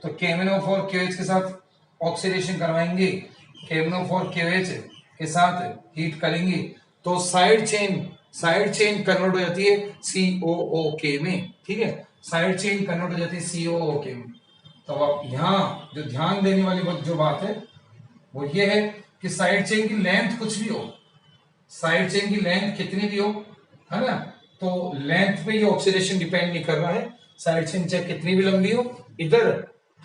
तो KMnO4 QH के साथ ऑक्सीडेशन करवाएंगे, KMnO4 QH के साथ हीट करेंगे, तो साइड चेन कन्वर्ट हो जाती है COOK में। ठीक है, साइड चेन कन्वर्ट हो जाती है COOK में। तो अब यहाँ जो ध्यान देने वाली जो बात है वो ये है कि साइड चेन की लेंथ कुछ भी हो, साइड चेन की लेंथ कितनी भी हो, है ना, तो लेंथ पे ये ऑक्सीडेशन डिपेंड नहीं कर रहा है। साइड चेन चाहे कितनी भी लंबी हो, इधर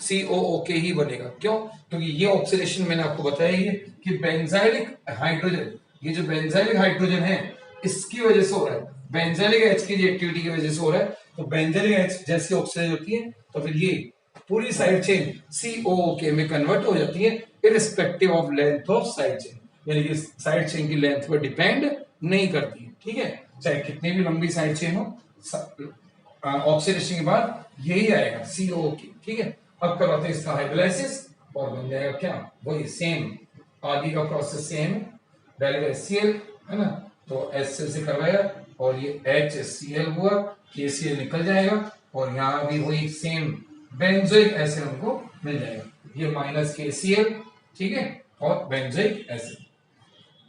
COOK ही बनेगा। क्यों? क्योंकि ये ऑक्सीडेशन मैंने आपको बताया ही है कि बेंजाइलिक हाइड्रोजन, ये जो बेंजाइलिक हाइड्रोजन है इसकी वजह से हो रहा है, बेंजाइलिक एच की एक्टिविटी की वजह से हो रहा है। तो बेंजाइलिक एच जैसी ऑक्सीडेशन होती है तो फिर ये पूरी साइड चेन COOK में कन्वर्ट हो जाती है, irrespective of length of side chain, यानी कि साइड चेन की लेंथ पर डिपेंड नहीं करती है। ठीक है, चाहे कितनी भी लंबी साइड चेन हो, ऑक्सीडेशन के बाद यही आएगा COOK। ठीक है, अब करवाते हैं इसका हाइड्रोलाइसिस और बन जाएगा क्या, वही सेम, आगे का प्रोसेस सेम, डालेगा HCl, है ना। तो HCl से करवाया और ये HCl हुआ, KCl निकल जाएगा और यहाँ भी वही सेम बेंजोइक एसिड हमको मिल जाएगा, ये माइनस KCl, ठीक है, और बेंजोइक एसिड।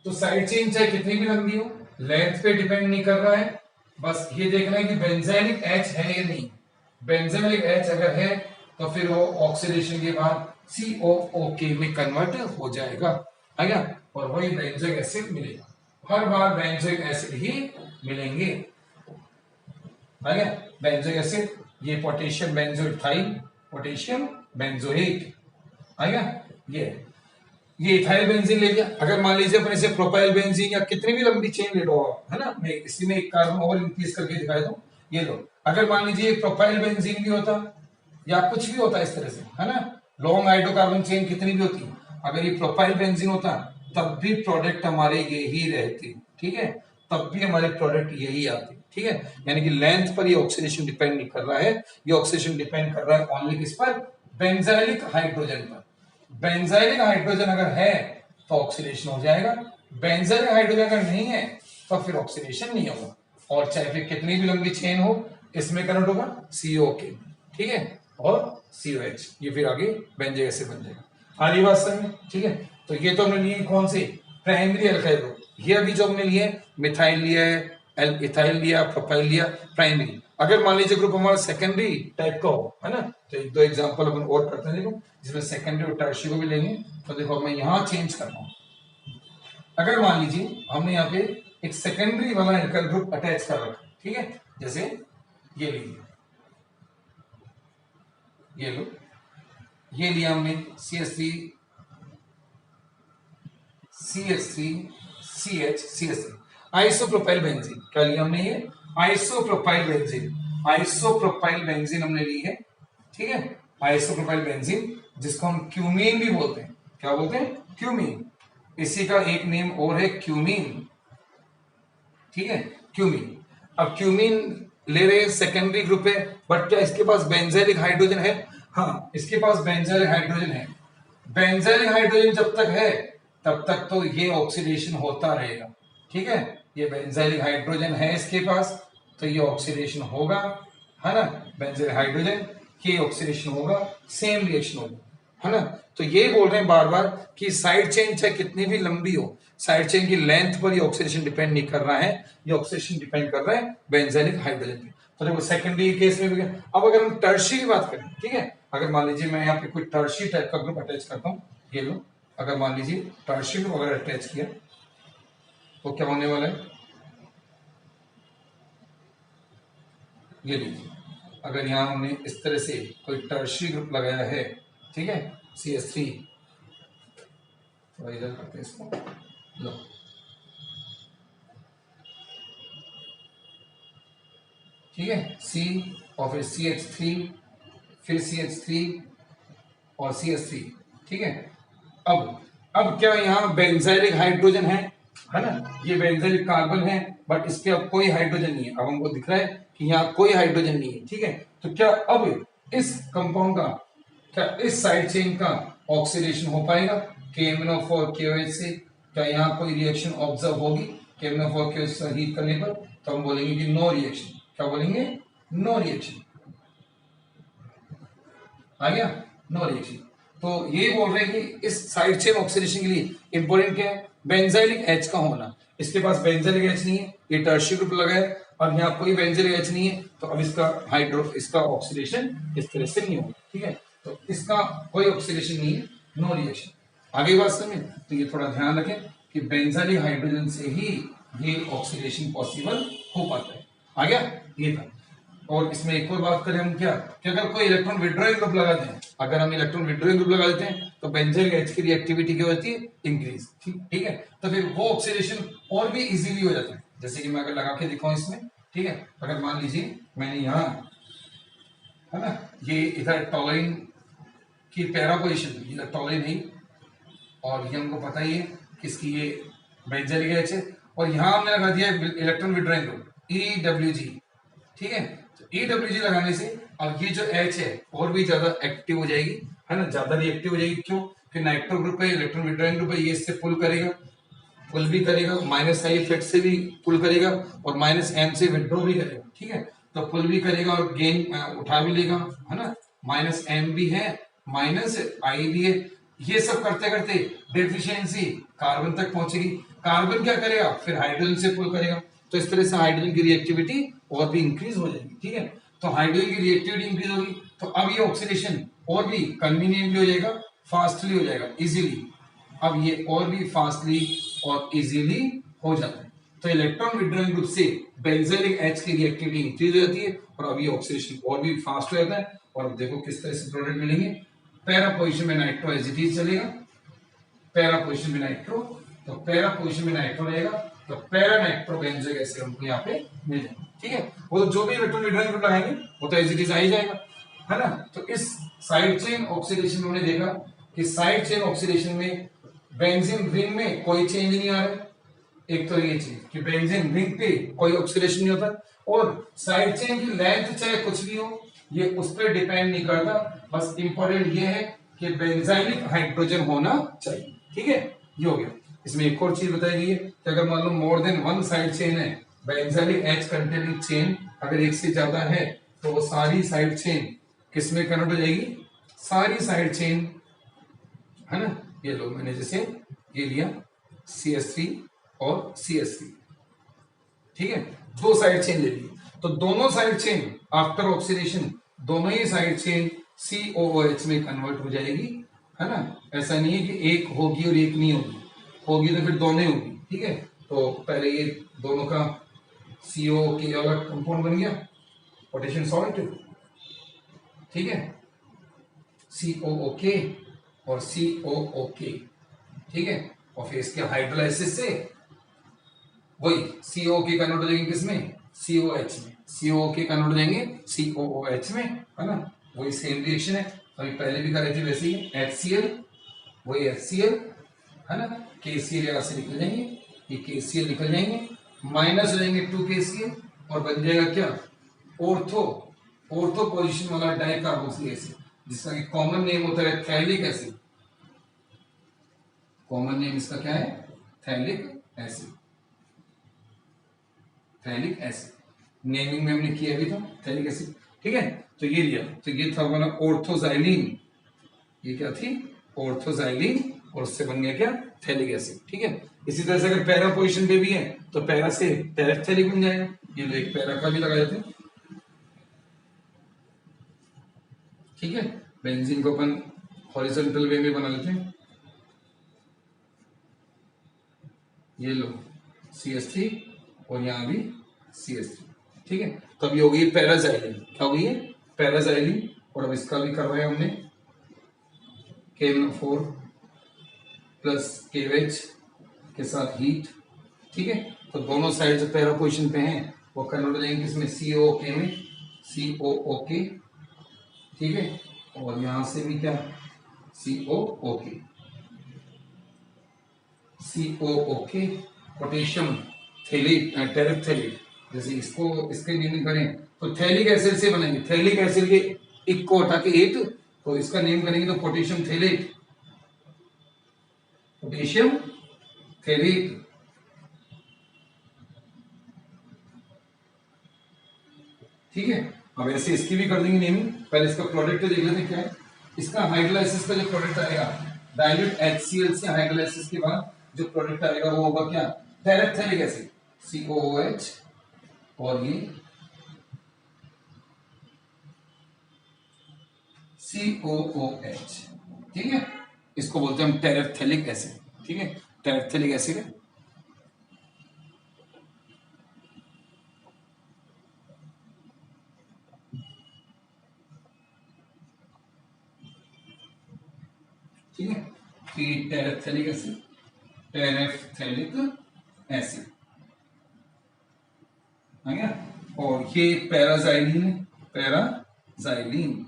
तो साइड चेन चाहे कितनी भी लंबी हो, लेंथ पे डिपेंड नहीं कर रहा है, बस ये देखना है कि बेंजाइलिक एच है या नहीं। बेंजाइलिक एच अगर है तो फिर वो ऑक्सीडेशन के बाद COOK में कन्वर्ट हो जाएगा, है क्या, और वही बेंजोइक एसिड मिलेगा। हर बार बेंजोइक एसिड ही मिलेंगे, है क्या। बेंजोइक एसिड, ये पोटेशियम बेंजोइथाइल, पोटेशियम बेंजोएट, है क्या। ये इथाइल बेंजीन ले लिया। अगर मान लीजिए अपन इसे प्रोपाइल बेंजीन या कितनी भी लंबी चेन ले लो, है ना, मैं इसी में एक कार्बन और इंक्रीज करके दिखाया दूं, ये लो, अगर मान लीजिए प्रोपाइल बेंजीन भी होता या कुछ भी होता इस तरह से, है ना, लॉन्ग हाइड्रोकार्बन चेन कितनी भी होती, अगर ये प्रोपाइल बेंजीन होता तब भी प्रोडक्ट हमारे ये ही रहते। ठीक है, तब भी हमारे प्रोडक्ट यही आते। ठीक है, यानी कि लेंथ पर ये ऑक्सीडेशन डिपेंड नहीं कर रहा है, ये ऑक्सीडेशन डिपेंड कर रहा है ओनली किस पर, बेंजाइलिक हाइड्रोजन पर। बेंजाइलिक हाइड्रोजन अगर है तो ऑक्सीडेशन हो जाएगा, बेंजाइलिक हाइड्रोजन अगर नहीं है तो फिर ऑक्सीडेशन नहीं होगा, और चाहे फिर कितनी भी लंबी चेन हो इसमें कन्वर्ट होगा COK, ठीक है, और COH, ये फिर आगे बेंजोइक एसिड बन जाएगा। आगे बात समझ में? ठीक है, तो ये तो हमने लिए कौन से, प्राइमरी अल्काइल ग्रुप। ये अभी जो हमने लिए मिथाइल लिया है, इथाइल लिया, प्रोपाइल लिया, प्राइमरी। अगर मान लीजिए ग्रुप हमारा सेकेंडरी टाइप का हो, है ना, तो एक दो एग्जांपल अपन और करते हैं, देखो, जिसमें सेकेंडरी और टर्शियरी को भी लेंगे। तो देखो मैं यहां चेंज कर रहा हूं, अगर मान लीजिए हमने यहाँ पे एक सेकेंडरी वाला एल्काइल ग्रुप अटैच कर रखा, ठीक है, जैसे ये लीजिए, ये लो, ये लिया हमने CH3 CH3 CH CH3 isopropyl benzene. क्या लिया हमने, ये आइसोप्रोपाइल बेंजीन, आइसोप्रोपाइल बेंजीन हमने ली है। ठीक है, आइसोप्रोपाइल बेंजीन, जिसको हम क्यूमीन भी बोलते हैं। क्या बोलते हैं, क्यूमीन। इसी का एक नेम और है क्यूमीन। ठीक है, क्यूमीन। अब क्यूमीन ले रहे सेकेंडरी ग्रुप है, बट क्या इसके पास बेंजाइलिक हाइड्रोजन है? हाँ, इसके पास बेंजाइलिक हाइड्रोजन है। बेंजाइलिक हाइड्रोजन जब तक है तब तक तो ये ऑक्सीडेशन होता रहेगा। ठीक है, ये बेंजाइलिक हाइड्रोजन है इसके पास, तो ये ऑक्सीडेशन होगा, है ना, बेंजाइलिक हाइड्रोजन की ऑक्सीडेशन होगा, सेम रिएक्शन होगा, है ना। तो ये बोल रहे हैं बार बार कि साइड चेन चाहे कितनी भी लंबी हो, साइड चेन की लेंथ पर ये ऑक्सीडेशन डिपेंड नहीं कर रहा है, ये ऑक्सीडेशन डिपेंड कर रहा है बेंजाइलिक हाइड्रोजन पे। तो देखो सेकेंडरी केस में भी। अब अगर हम टर्शियरी की बात करें, ठीक है, अगर मान लीजिए मैं यहाँ पे कोई टर्शियरी टाइप का ग्रुप अटैच करता हूँ, ये लो, अगर मान लीजिए टर्शियरी ग्रुप अगर अटैच किया तो क्या होने वाला है, ये लीजिए, अगर यहाँ हमने इस तरह से कोई टर्शियरी ग्रुप लगाया है, ठीक है, CH3 थोड़ा इधर करते हैं इसको, लो ठीक है, C और फिर CH3, फिर CH3 और CH3, ठीक है। अब क्या यहाँ बेंजाइलिक हाइड्रोजन है ना, ये बेंजाइलिक कार्बन है, बट इसके अब कोई हाइड्रोजन नहीं है। अब हमको दिख रहा है कि यहाँ कोई हाइड्रोजन नहीं है, ठीक है। तो क्या अब इस कंपाउंड का, क्या इस साइड चेन का ऑक्सीडेशन हो पाएगा KMnO4 KOH से? क्या यहाँ कोई रिएक्शन ऑब्जर्व होगी KMnO4 KOH से हीट करने पर? तो हम बोलेंगे कि नो रिएक्शन। क्या बोलेंगे? No reaction. आ गया, नो रिएक्शन। तो ये बोल रहे हैं कि इस साइड चेन ऑक्सीडेशन के लिए इंपॉर्टेंट क्या है? बेंजाइलिक एच का होना। इसके पास बेंजाइलिक एच नहीं है, ये टर्शियरी ग्रुप लगा है, और यहाँ कोई बेंजाइलिक एच नहीं है, तो अब इसका ऑक्सीडेशन इस तरह से नहीं होगा, ठीक है। तो इसका कोई ऑक्सीडेशन नहीं है, नो रिएक्शन। आगे बात समझे? तो ये थोड़ा ध्यान रखें कि बेंजाइलिक हाइड्रोजन से ही ये ऑक्सीडेशन पॉसिबल हो पाता है। आ गया, ये था। और इसमें एक और बात करें हम, क्या कि अगर कोई इलेक्ट्रॉन विड्रॉइंग ग्रुप लगाते हैं, अगर हम इलेक्ट्रॉन विड्रॉइंग ग्रुप लगा देते हैं तो बेंजाइलिक एच की रिएक्टिविटी क्या होती है? इंक्रीज, ठीक है। तो फिर वो ऑक्सीडेशन और भी इजीली हो जाता है। जैसे कि मैं अगर लगा के दिखाऊं इसमें, ठीक है। अगर मान लीजिए मैंने यहाँ, है ना, ये इधर टॉलरीन की पैरा पोजिशन, ये टॉलरीन है और ये हमको पता ही है किसकी, ये बेंजाइलिक एच है, और यहाँ हमने लगा दिया इलेक्ट्रॉन विड्रॉइंग ग्रुप EWG, ठीक है। तो EWG लगाने से अब ये जो H है और भी ज्यादा एक्टिव हो जाएगी, है ना, ज्यादा रिएक्टिव हो जाएगी। क्यों? कि नाइट्रो ग्रुप है, इलेक्ट्रॉन विड्रॉइंग ग्रुप है, ये इससे पुल करेगा, पुल भी करेगा, माइनस आई इफेक्ट से भी पुल करेगा, और -M से विड्रॉ भी करेगा, ठीक है। तो पुल भी करेगा और गेन उठा भी लेगा, है ना। -M भी है, -I भी है। ये सब करते करते डेफिशिएंसी कार्बन तक पहुंचेगी। कार्बन क्या करेगा? फिर हाइड्रोजन से पुल करेगा। तो इस तरह से हाइड्रोजन की रिएक्टिविटी और भी इंक्रीज हो जाएगी, ठीक है। तो हाइड्रोजन की रिएक्टिविटी इंक्रीज होगी, तो अब ये ऑक्सीडेशन और भी कन्वीनियंटली हो जाएगा, फास्टली हो जाएगा, इजीली। अब ये और भी फास्टली और इजीली हो जाता है। तो इलेक्ट्रॉन विड्रॉइंग ग्रुप से बेंजाइलिक एच की रिएक्टिविटी इंक्रीज हो जाती है, और अब ये ऑक्सीडेशन और भी फास्ट हो जाता है। और अब देखो किस तरह से प्रोडक्ट मिलेंगे। पैरा पोजिशन में नाइट्रो एज इट इज चलेगा, पैरा पोजिशन में नाइट्रो, तो पैरा पोजिशन में नाइट्रो रहेगा, तो पैरा नाइट्रो बेंजोइक एसिड हमको यहाँ पे मिल जाएगा, ठीक है। वो तो जो भी इलेक्ट्रॉन विड्रॉइंग ग्रुप लगाएंगे वो तो एज इट इज आ ही जाएगा, है ना। तो इस साइड चेन ऑक्सीडेशन में हमने देखा कि साइड चेन ऑक्सीडेशन में बेंजीन रिंग में कोई चेंज नहीं आ रहा है। एक तो ये चीज कि बेंजीन रिंग पे कोई ऑक्सीडेशन नहीं होता, और साइड चेन की लेंथ चाहे कुछ भी हो, ये उस पर डिपेंड नहीं करता। बस इंपॉर्टेंट ये है कि बेंजाइलिक हाइड्रोजन होना चाहिए, ठीक है। ये हो गया। इसमें एक और चीज बताई गई है कि अगर मान लो more than one side chain है, बेंजाइलिक एच कंटेनिंग चेन अगर एक से ज्यादा है, तो वो सारी साइड चेन किसमें कन्वर्ट हो जाएगी? सारी साइड चेन, है ना। ये लो, मैंने जैसे ये लिया CH3 और CH3, ठीक है, दो साइड चेन ले ली, तो दोनों साइड चेन आफ्टर ऑक्सीडेशन दोनों ही साइड चेन COOH में कन्वर्ट हो जाएगी, है ना। ऐसा नहीं है कि एक होगी और एक नहीं होगी, होगी तो फिर दोनों होगी, ठीक है। तो पहले ये दोनों का CO के अलग कंपाउंड बन गया, पोटेशियम सॉल्ट, ठीक है, COOK और COOK, ठीक है। और फिर इसके हाइड्रोलाइसिस से वही COOK कन्वर्ट हो जाएंगे किसमें? COH में। COOK कन्वर्ट हो जाएंगे COOH में, है ना। वही सेम रिएक्शन है, अभी पहले भी कर रहे थे वैसे ही। HCl, वही HCl, है ना। KCl यहां से निकल जाएंगे, ये KCl निकल जाएंगे, माइनस हो जाएंगे 2 KCl, और बन जाएगा क्या? ऑर्थो पोजीशन वाला डाइकार्बोक्सिलिक एसिड, जिसका कि कॉमन नेम होता है थैलिक एसिड। कॉमन नेम इसका क्या है? Phthalic acid. Phthalic acid naming में हमने किया भी था, थैलिक एसिड, ठीक है। तो ये लिया, तो ये था बना ऑर्थोजाइलिन, ये क्या थी? ऑर्थोजाइलिन, और उससे बन गया क्या? थैलिक एसिड, ठीक है। इसी तरह से अगर पैरा पोजीशन पे भी है तो पैरा से पैराथैलिक बन जाएगा। ये लो, एक पैरा का भी लगा देते हैं, ठीक है। बेंजीन को अपन हॉरिजॉन्टल वे में बना लेते हैं। ये लो CH3 और यहाँ भी CH3, ठीक है। तो अब ये हो गई पैराजाइलिन। क्या हो गई है? पैराजाइलिन। और अब इसका भी कर रहे हैं हमने KMnO4 प्लस KOH के साथ हीट, ठीक है। तो दोनों साइड जो पैरा पोजिशन पे हैं वो कन्वर्ट हो जाएंगे किसमें, COOK में, COOK, ठीक है। और यहां से भी क्या, COOK, COOK, पोटेशियम थैलेट, टेरिक थैलेट। जैसे इसको इसके नेम करें तो थैलिक एसिड से बनेंगे, थैलिक एसिड के एक को हटा के 8, तो इसका नेम करेंगे तो पोटेशियम थैलेट, पोटेशियम थैलेट, ठीक है। अब ऐसे इसकी भी कर देंगे नेमिंग। पहले इसका प्रोडक्ट देख लेते हैं क्या है। इसका हाइड्रोलाइसिस का जो प्रोडक्ट आएगा, डाइल्यूट HCl से हाइड्रोलाइसिस के बाद जो प्रोडक्ट आएगा वो होगा क्या, टेरेप्थेलिक एसिड, COOH, और ये COOH, ठीक है। इसको बोलते हैं हम टेरेप्थेलिक एसिड, ठीक है, टेरेप्थेलिक एसिड है। ठीक है, टेरेप्थेलिक एसिड, टेरेप्थेलिक एसिड आ गया। और ये पैराजाइलिन है, पैराजाइलिन,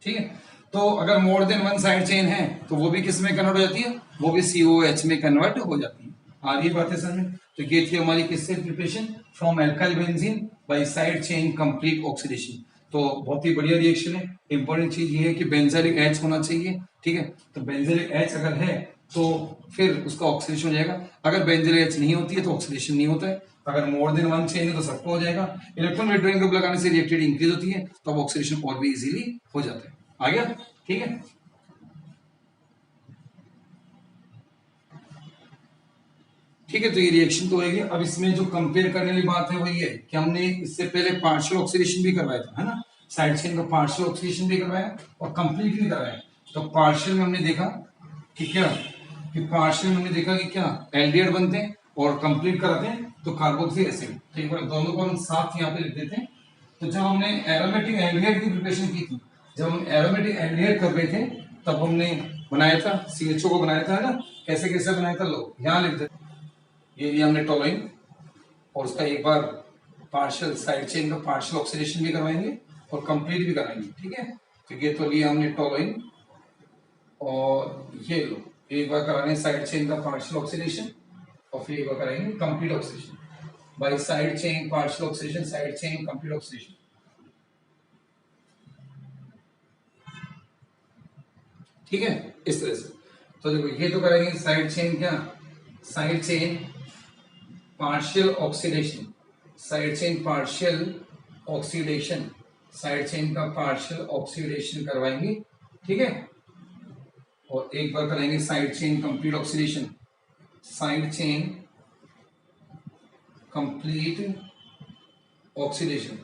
ठीक है। तो अगर मोर देन वन साइड चेन है तो वो भी किस में कन्वर्ट हो जाती है, वो भी COH में कन्वर्ट हो जाती है। आ रही बातें समझ में। तो ये थी हमारी किससे preparation, from alkyl benzene by side chain complete oxidation. तो बहुत ही बढ़िया रिएक्शन है। इंपॉर्टेंट चीज ये है कि बेंजाइलिक H होना चाहिए, ठीक है। तो बेंजाइलिक H अगर है तो फिर उसका ऑक्सीडेशन हो जाएगा, अगर बेंजाइलिक H नहीं होती है तो ऑक्सीडेशन नहीं होता है। अगर मोर देन वन चेन है तो सबको हो जाएगा। इलेक्ट्रॉन विड्रॉइंग ग्रुप लगाने से रिएक्टिविटी इंक्रीज होती है, तो अब ऑक्सीडेशन और भी इजीली हो जाता है। आ गया, ठीक है। ठीक है, तो ये रिएक्शन तो होगी। अब इसमें जो कंपेयर करने वाली बात है वो ये है कि हमने इससे पहले पार्शियल ऑक्सीडेशन भी करवाया था, है ना, साइड चेन का पार्शियल ऑक्सीडेशन भी करवाया और कंप्लीट भी करवाया। तो पार्शियल में हमने देखा कि क्या, कि पार्शियल में हमने देखा कि क्या एल्डिहाइड बनते हैं और कंप्लीट कराते हैं तो कार्बोक्सिलिक एसिड। तो एक बार दोनों को हम साथ यहाँ पे लिख देते हैं। तो जब हमने एरोमेटिक एल्डिहाइड की प्रिपरेशन की थी, जब हम एरोमेटिक एल्डिहाइड कर रहे थे तब हमने बनाया था CHO को बनाया था, है ना। कैसे कैसे बनाया था, लो यहाँ लिख देते। ये लिया हमने टोलुइन और उसका एक बार पार्शियल साइड चेन का पार्शियल ऑक्सीडेशन भी करवाएंगे और कंप्लीट भी कराएंगे, ठीक है। तो ये तो लिया हमने टोलुइन और ये लो एक बार कराने साइड चेन का पार्शियल ऑक्सीडेशन और फिर एक बार कराएंगे complete oxidation by side chain partial oxidation, side chain complete oxidation, ठीक है, इस तरह से। तो देखो ये तो करेंगे साइड चेन क्या, side chain partial oxidation, side chain partial oxidation, side chain का पार्शियल ऑक्सीडेशन करवाएंगे, ठीक है। और एक बार करेंगे side chain complete oxidation, side chain complete oxidation,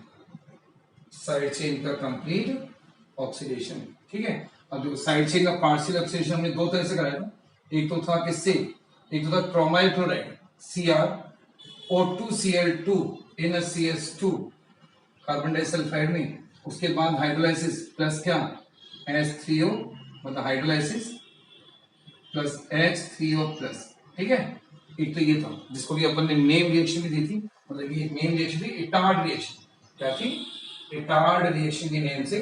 side chain का कंप्लीट ऑक्सीडेशन, ठीक है। अब जो साइड चेन का पार्शियल ऑक्सीडेशन हमने दो तरह से कराया था। एक तो था किससे, एक तो था क्रोमाइल क्लोराइड CrO2Cl2 इन CS2 कार्बन डाइसल्फाइड में, उसके बाद हाइड्रोलाइसिस प्लस क्या H3O, मतलब हाइड्रोलाइसिस प्लस H3O प्लस, ठीक है। एक तो ये था जिसको भी अपन ने नेम रिएक्शन भी दी थी, मतलब ये नेम रिएक्शन थी इटार्ड रिएक्शन। क्या थी, इटार्ड रिएक्शन के नेम से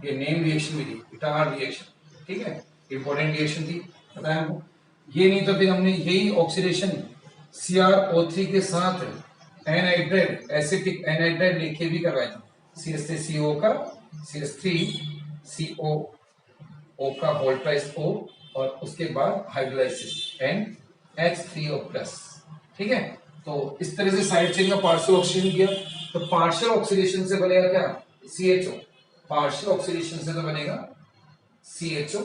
ये नेम रिएक्शन भी थी, इटार्ड रिएक्शन, ठीक है। इंपॉर्टेंट रिएक्शन थी, बताया हमको। ये नहीं तो फिर हमने यही ऑक्सीडेशन CrO3 के साथ एनहाइड्राइड, एसिटिक एनहाइड्राइड लेके भी करवाया था। CH3CO का CH3CO का होल ट्वाइस O और उसके बाद हाइड्रोलाइसिस NH3O प्लस, ठीक है। तो इस तरह से साइड चेन का पार्शियल ऑक्सीडेशन किया। तो पार्शियल ऑक्सीडेशन से बनेगा क्या, CHO, पार्शियल ऑक्सीडेशन से तो बनेगा CHO,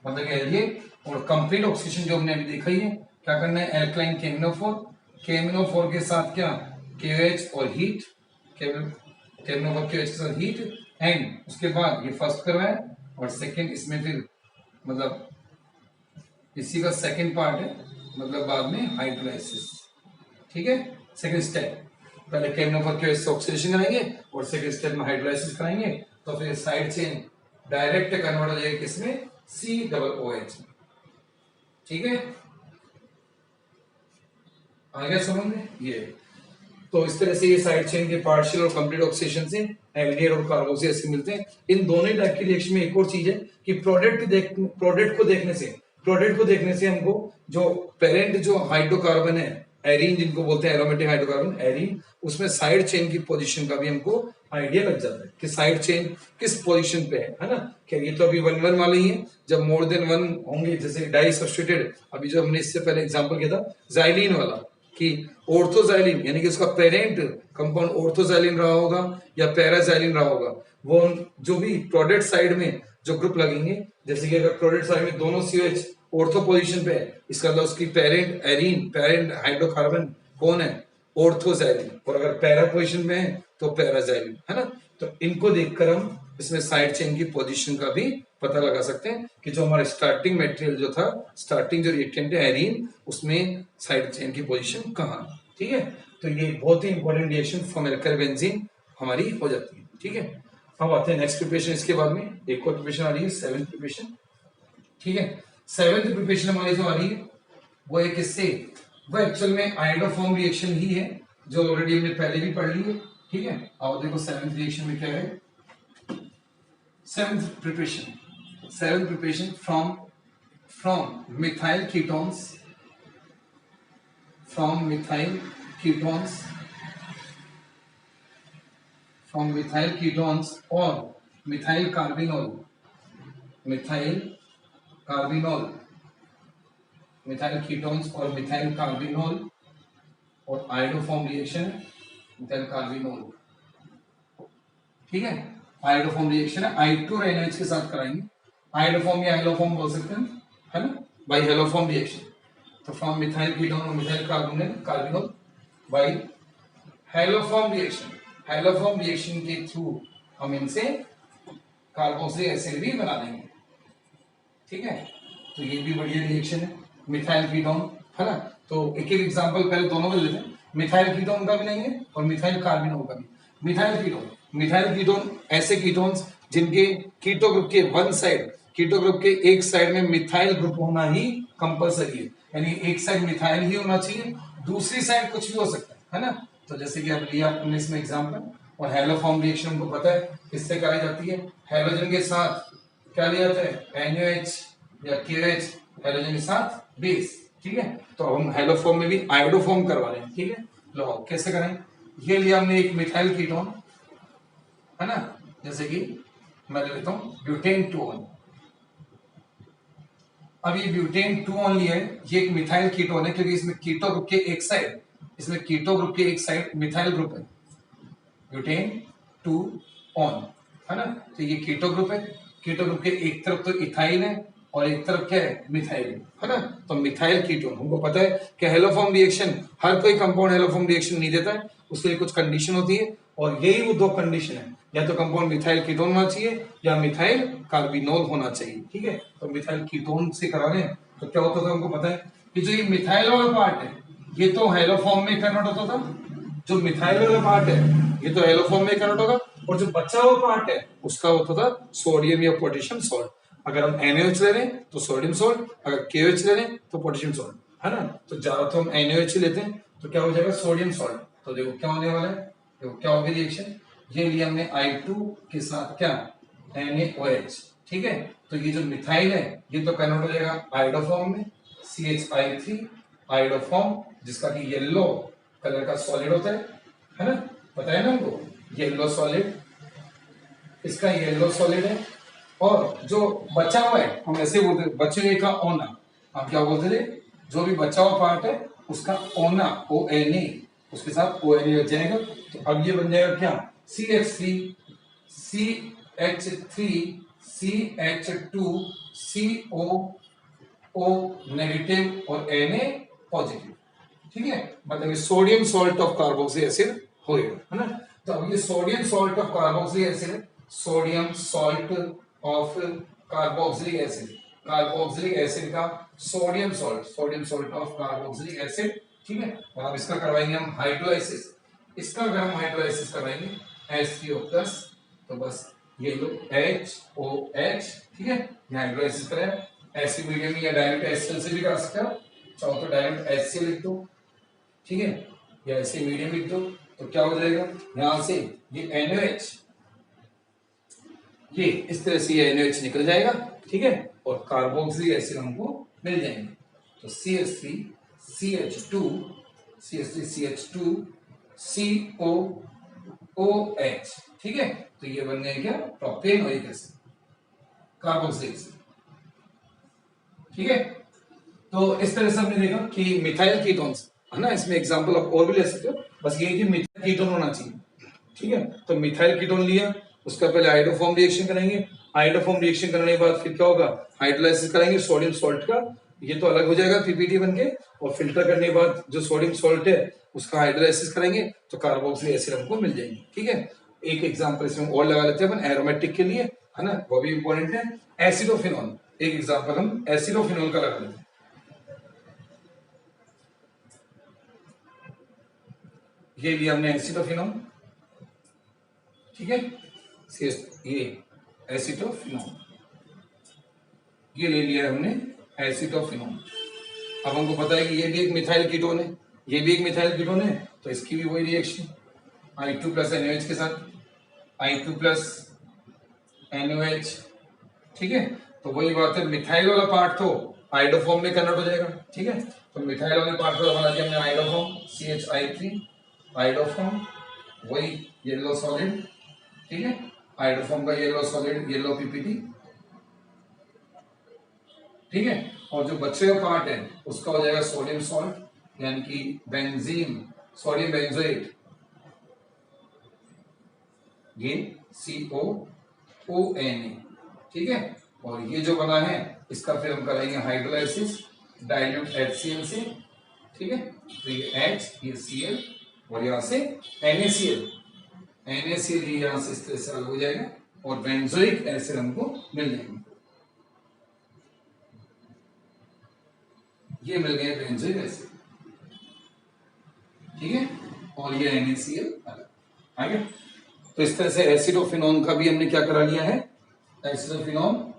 मतलब एल्डिहाइड। और कंप्लीट ऑक्सीडेशन जो हमने अभी देखा ही है, क्या करना है, एल्कलाइन KMnO4, KMnO4 के साथ क्या KOH और हीट, KMnO4 KOH के साथ हीट, एंड उसके बाद ये फर्स्ट करवाया और सेकंड इसमें फिर मतलब इसी का सेकंड पार्ट है, मतलब बाद में हाइड्रोलाइसिस, ठीक है। सेकंड स्टेप, पहले KMnO4 KOH से ऑक्सीडेशन कराएंगे और सेकंड स्टेप में हाइड्रोलाइसिस कराएंगे, तो फिर साइड चेन डायरेक्ट कन्वर्ट हो जाएगी किसमें, COOH में, ठीक है, आ गया समझ में ये। तो इस तरह से ये साइड चेन के पार्शियल और कंप्लीट ऑक्सीडेशन से एल्डिहाइड और कार्बोक्सिल एसिड मिलते हैं। इन दोनों ही टाइप की रिएक्शन में एक और चीज है कि प्रोडक्ट को देखने से हमको जो पेरेंट जो हाइड्रोकार्बन है एरीन, जिनको बोलते हैं एरोमेटिक हाइड्रोकार्बन एरीन, उसमें साइड चेन की पोजीशन का भी हमको आइडिया लग जाता है कि साइड चेन किस पोजीशन पे है ना। क्या ये तो अभी 1 1 वाले ही है, जब मोर देन 1 होंगे, जैसे डाई सब्स्टिट्यूटेड, अभी जो हमने इससे पहले एग्जांपल किया था जाइलिन वाला कि ऑर्थोजाइलिन यानी कि उसका पेरेंट कंपाउंड ऑर्थोजाइलिन रहा होगा या पैराजाइलिन रहा होगा, वो जो भी प्रोडक्ट साइड में जो ग्रुप लगेंगे, जैसे कि अगर प्रोडक्ट साइड में दोनों सीएच ऑर्थो पोजीशन पे है, इसका मतलब उसकी पेरेंट एरीन, पेरेंट हाइड्रोकार्बन कौन है, ऑर्थोजाइलिन, और अगर पैरा पोजीशन में है तो पैराजाइलिन, है ना। तो इनको देखकर हम इसमें साइड चेन की पोजीशन का भी पता लगा सकते हैं कि जो हमारा स्टार्टिंग मटेरियल जो था, स्टार्टिंग जो रिएक्टेंट है एरीन, उसमें साइड चेन की पोजीशन कहाँ है। ठीक है, तो ये बहुत ही important reaction from alkyl benzene हमारी हो जाती है। ठीक है, अब आते हैं नेक्स्ट प्रिपरेशन। इसके बाद में एक और प्रिपरेशन आ रही है, सेवेंथ प्रिपरेशन। ठीक है, सेवेंथ प्रिपरेशन हमारी जो आ रही है वो एक किससे, वो एक्चुअल में आयोडोफॉर्म रिएक्शन ही है, जो ऑलरेडी हमने पहले भी पढ़ ली है। ठीक है, आओ देखो सेवेंथ रिएक्शन में क्या है। Seventh preparation. Seventh preparation from methyl ketones, from methyl ketones, from methyl ketones or methyl carbinol, methyl carbinol, methyl ketones or methyl carbinol और आयोडोफॉर्म रिएक्शन methyl carbinol। ठीक है, आयोडोफॉर्म रिएक्शन है, I2 और NH के साथ कराएंगे। Iodoform या haloform बोल सकते हैं, है ना, बाय हेलोफॉर्म रिएक्शन। तो फ्रॉम मिथाइल कीटोन और methyl carbonyl by haloform reaction, haloform reaction के थ्रू हम इनसे कार्बोक्सिलिक एसिड भी बना देंगे। ठीक है, तो ये भी बढ़िया रिएक्शन है, मिथाइल कीटोन, है ना। तो एक एक एग्जांपल पहले दोनों का लेते हैं, मिथाइल कीटोन का भी लेंगे और मिथाइल कार्बिनोल का भी। मिथाइल कीटोन ऐसे कीटोन्स जिनके कीटो ग्रुप के वन साइड, कीटो ग्रुप के एक साइड में मिथाइल ग्रुप होना ही कंपलसरी है, यानी एक साइड मिथाइल ही होना चाहिए, दूसरी साइड कुछ भी हो सकता है ना। तो जैसे कि अब लिया हमने इसमें एग्जांपल, और हेलोफॉर्म रिएक्शन हमको पता है किससे कराई जाती है, हेलोजन के साथ क्या लिया जाता है, NaOH या KOH, हेलोजन के साथ बेस। ठीक है, तो हम हेलोफॉर्म में भी आयोडोफॉर्म करवा रहे हैं। ठीक है, लो कैसे करें, ये लिया हमने एक मिथाइल कीटोन, है ना, जैसे कि मैं ले लेता हूं ब्यूटेन 2 अब ये ब्यूटेन 2 लिया है, ये एक मिथाइल कीटोन है क्योंकि इसमें कीटो ग्रुप के एक साइड, इसमें कीटो ग्रुप के एक साइड मिथाइल ग्रुप है, ब्यूटेन 2 है ना। तो ये कीटो ग्रुप है, कीटो ग्रुप के एक तरफ तो इथाइल है और एक तरफ क्या है, मिथाइल है ना। तो मिथाइल कीटोन हमको पता है कि हेलोफॉर्म रिएक्शन, हर कोई कंपाउंड हेलोफॉर्म रिएक्शन नहीं देता है, उसके लिए कुछ कंडीशन होती है, और यही वो दो कंडीशन है, या तो कंपाउंड मिथाइल कीटोन होना चाहिए या मिथाइल कार्बिनोल होना चाहिए। ठीक है, तो मिथाइल कीटोन से करा रहे हैं तो क्या होता था हमको पता है कि जो ये मिथाइल वाला पार्ट है ये तो हेलोफॉर्म में कन्वर्ट होता था, जो मिथाइल वाला पार्ट है ये तो हेलोफॉर्म में कन्वर्ट होगा, और जो बचा हुआ पार्ट है उसका होता था सोडियम या पोटेशियम सॉल्ट। अगर हम NaOH ले रहे हैं तो सोडियम सॉल्ट, अगर KOH ले रहे हैं तो पोटेशियम सॉल्ट, है ना। तो ज्यादा तो हम NaOH लेते हैं तो क्या हो जाएगा, सोडियम सॉल्ट। तो देखो क्या होने वाला है, देखो क्या होगी रिएक्शन, ये लिया हमने I2 के साथ क्या, NaOH। ठीक है, तो ये जो मिथाइल है ये तो कन्वर्ट हो जाएगा आयोडोफॉर्म में, CH3 आयोडोफॉर्म, जिसका कि येलो कलर का सॉलिड होता है ना, पता है ना हमको, येलो सॉलिड, इसका येलो सॉलिड है। और जो बचा हुआ है हम ऐसे बोलते हैं बचे हुए का ओना, हम क्या बोलते थे, जो भी बचा हुआ पार्ट है उसका ओना, ONA, उसके साथ ONA लग जाएगा। तो अब ये बन जाएगा क्या, CH3 CO नेगेटिव और Na पॉजिटिव। ठीक है, मतलब ये sodium salt of carboxylic acid हो गया, है ना। तो अब ये sodium salt of carboxylic acid, sodium salt of carboxylic acid, carboxylic acid का sodium salt of carboxylic acid. ठीक है, और अब इसका करवाएंगे हम हाइड्रोलाइसिस, इसका अगर हम हाइड्रोलाइसिस करवाएंगे H3O+, तो बस ये लो HOH। ठीक है, ये हाइड्रोलाइसिस करें एसिड मीडियम या डायरेक्ट HCl से भी कर सकते हो, चाहो तो डायरेक्ट HCl लिख दो, ठीक है, या ऐसे मीडियम लिख दो। तो क्या हो जाएगा यहां से ये NaOH, ये इस तरह से ये NaOH निकल जाएगा, ठीक है, और कार्बोक्सिलिक एसिड हमको मिल जाएंगे। तो CH3 CH2 CH3 CH2 COOH, ठीक है, तो ये बन गए क्या प्रोपेनोइक एसिड, कार्बोक्सिलिक एसिड, ठीक है। तो इस तरह से हमने देखा कि मिथाइल कीटोन्स है ना, इसमें एग्जांपल आप और भी ले सकते हो, बस ये कि मिथाइल कीटोन होना चाहिए, ठीक है। तो मिथाइल कीटोन लिया, उसका पहले आयोडोफॉर्म रिएक्शन करेंगे, आयोडोफॉर्म रिएक्शन करने के बाद फिर क्या होगा हाइड्रोलाइसिस करेंगे सोडियम सॉल्ट का, ये तो अलग हो जाएगा पीपीटी बनके, और फिल्टर करने के बाद जो सोडियम सॉल्ट है उसका हाइड्रोलाइसिस करेंगे तो कार्बोक्सिलिक एसिड हमको मिल जाएंगे, ठीक है। एक एग्जांपल इसमें और लगा लेते हैं अपन एरोमेटिक के लिए, है ना, वो भी इंपॉर्टेंट है। एसिडोफिनॉल, एक एग्जांपल हम एसिडोफिनॉल का लगा लेते हैं। ये लिया हमने एसिडोफिनॉल, ठीक है, ये एसिडोफिनॉल, ये ले लिया हमने एसिडोफिनॉल। अब हमको पता है कि ये भी एक मिथाइल कीटोन है, ये भी एक मिथाइल कीटोन है, तो इसकी भी वही रिएक्शन I2 प्लस NaOH के साथ, I2 प्लस NaOH, ठीक है। तो वही बात है, मिथाइल वाला पार्ट तो आयोडोफॉर्म में कन्वर्ट हो जाएगा, ठीक है। तो मिथाइल वाले पार्ट को बना दिया हमने आयोडोफॉर्म CH3 आयोडोफॉर्म, वही येलो सॉलिड, ठीक है, आयोडोफॉर्म का येलो सॉलिड, येलो पीपीटी, ठीक है। और जो बचे हुए पार्ट है उसका हो जाएगा सोडियम सॉल्ट, यानी कि बेंजीन, सोडियम बेंजोएट, ये COONA, ठीक है। और ये जो बना है इसका फिर हम करेंगे हाइड्रोलाइसिस डाइल्यूट HCl से, ठीक है। तो ये H, ये Cl, और यहां से NaCl, ये यहां से इस तरह से अलग हो जाएगा, और बेंजोइक एसिड हमको मिल जाएंगे, ये मिल गए बेंजोइक एसिड, ठीक है, और ये NaCl अलग आ गया। तो इस तरह से एसिडोफिनॉन का भी हमने क्या करा लिया है, एसिडोफिनॉन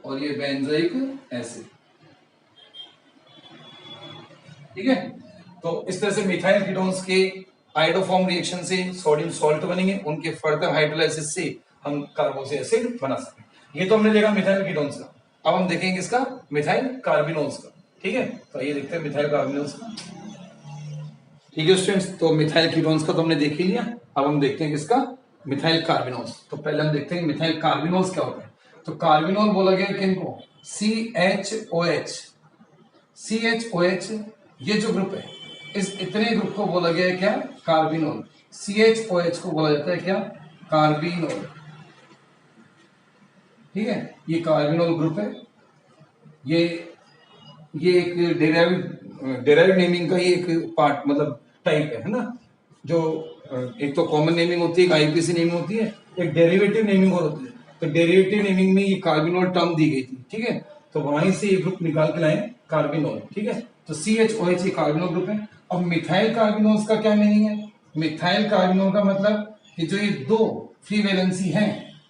और ये बेंजोइक एसिड, ठीक है। तो इस तरह से मिथाइल कीटोन्स के आयोडोफॉर्म रिएक्शन से सोडियम सॉल्ट बनेंगे, उनके फर्दर हाइड्रोलाइसिस से हम कार्बोक्सिलिक एसिड बना सकते हैं। ये तो हमने देखा मिथाइल कीटोन्स का, अब हम देखेंगे इसका मिथाइल कार्बिनोल्स का, ठीक है। तो ये देखते हैं मिथाइल कार्बिनोल्स का, ठीक है स्टूडेंट्स। तो मिथाइल कीटोन्स का तो हमने देख ही लिया, अब हम देखते हैं किसका मिथाइल कार्बिनोल्स। तो पहले हम देखते हैं मिथाइल कार्बिनोल्स क्या होता है। तो कार्बिनोल बोला गया किनको, CHOH, ये जो ग्रुप है इस इतने ग्रुप को बोला गया है क्या कार्बिनोल, CHOH को बोला जाता है क्या कार्बिनोल, ठीक है। ये कार्बिनोल ग्रुप है, ये एक डेराइव्ड नेमिंग का ही एक पार्ट मतलब टाइप है ना, जो एक तो कॉमन नेमिंग होती है, एक आईपीसी नेमिंग होती है, एक डेरिवेटिव नेमिंग और होती है। तो डेरिवेटिव नेमिंग में ये कार्बिनोल टर्म दी गई थी, ठीक है, तो वहीं से ये ग्रुप निकाल के लाए कार्बिनोल, ठीक है। तो CHOH कार्बिनोल ग्रुप है। अब मिथाइल कार्बिनोल्स का क्या मीनिंग है, मिथाइल कार्बिनोल का मतलब कि जो ये दो फ्री वैलेंसी है,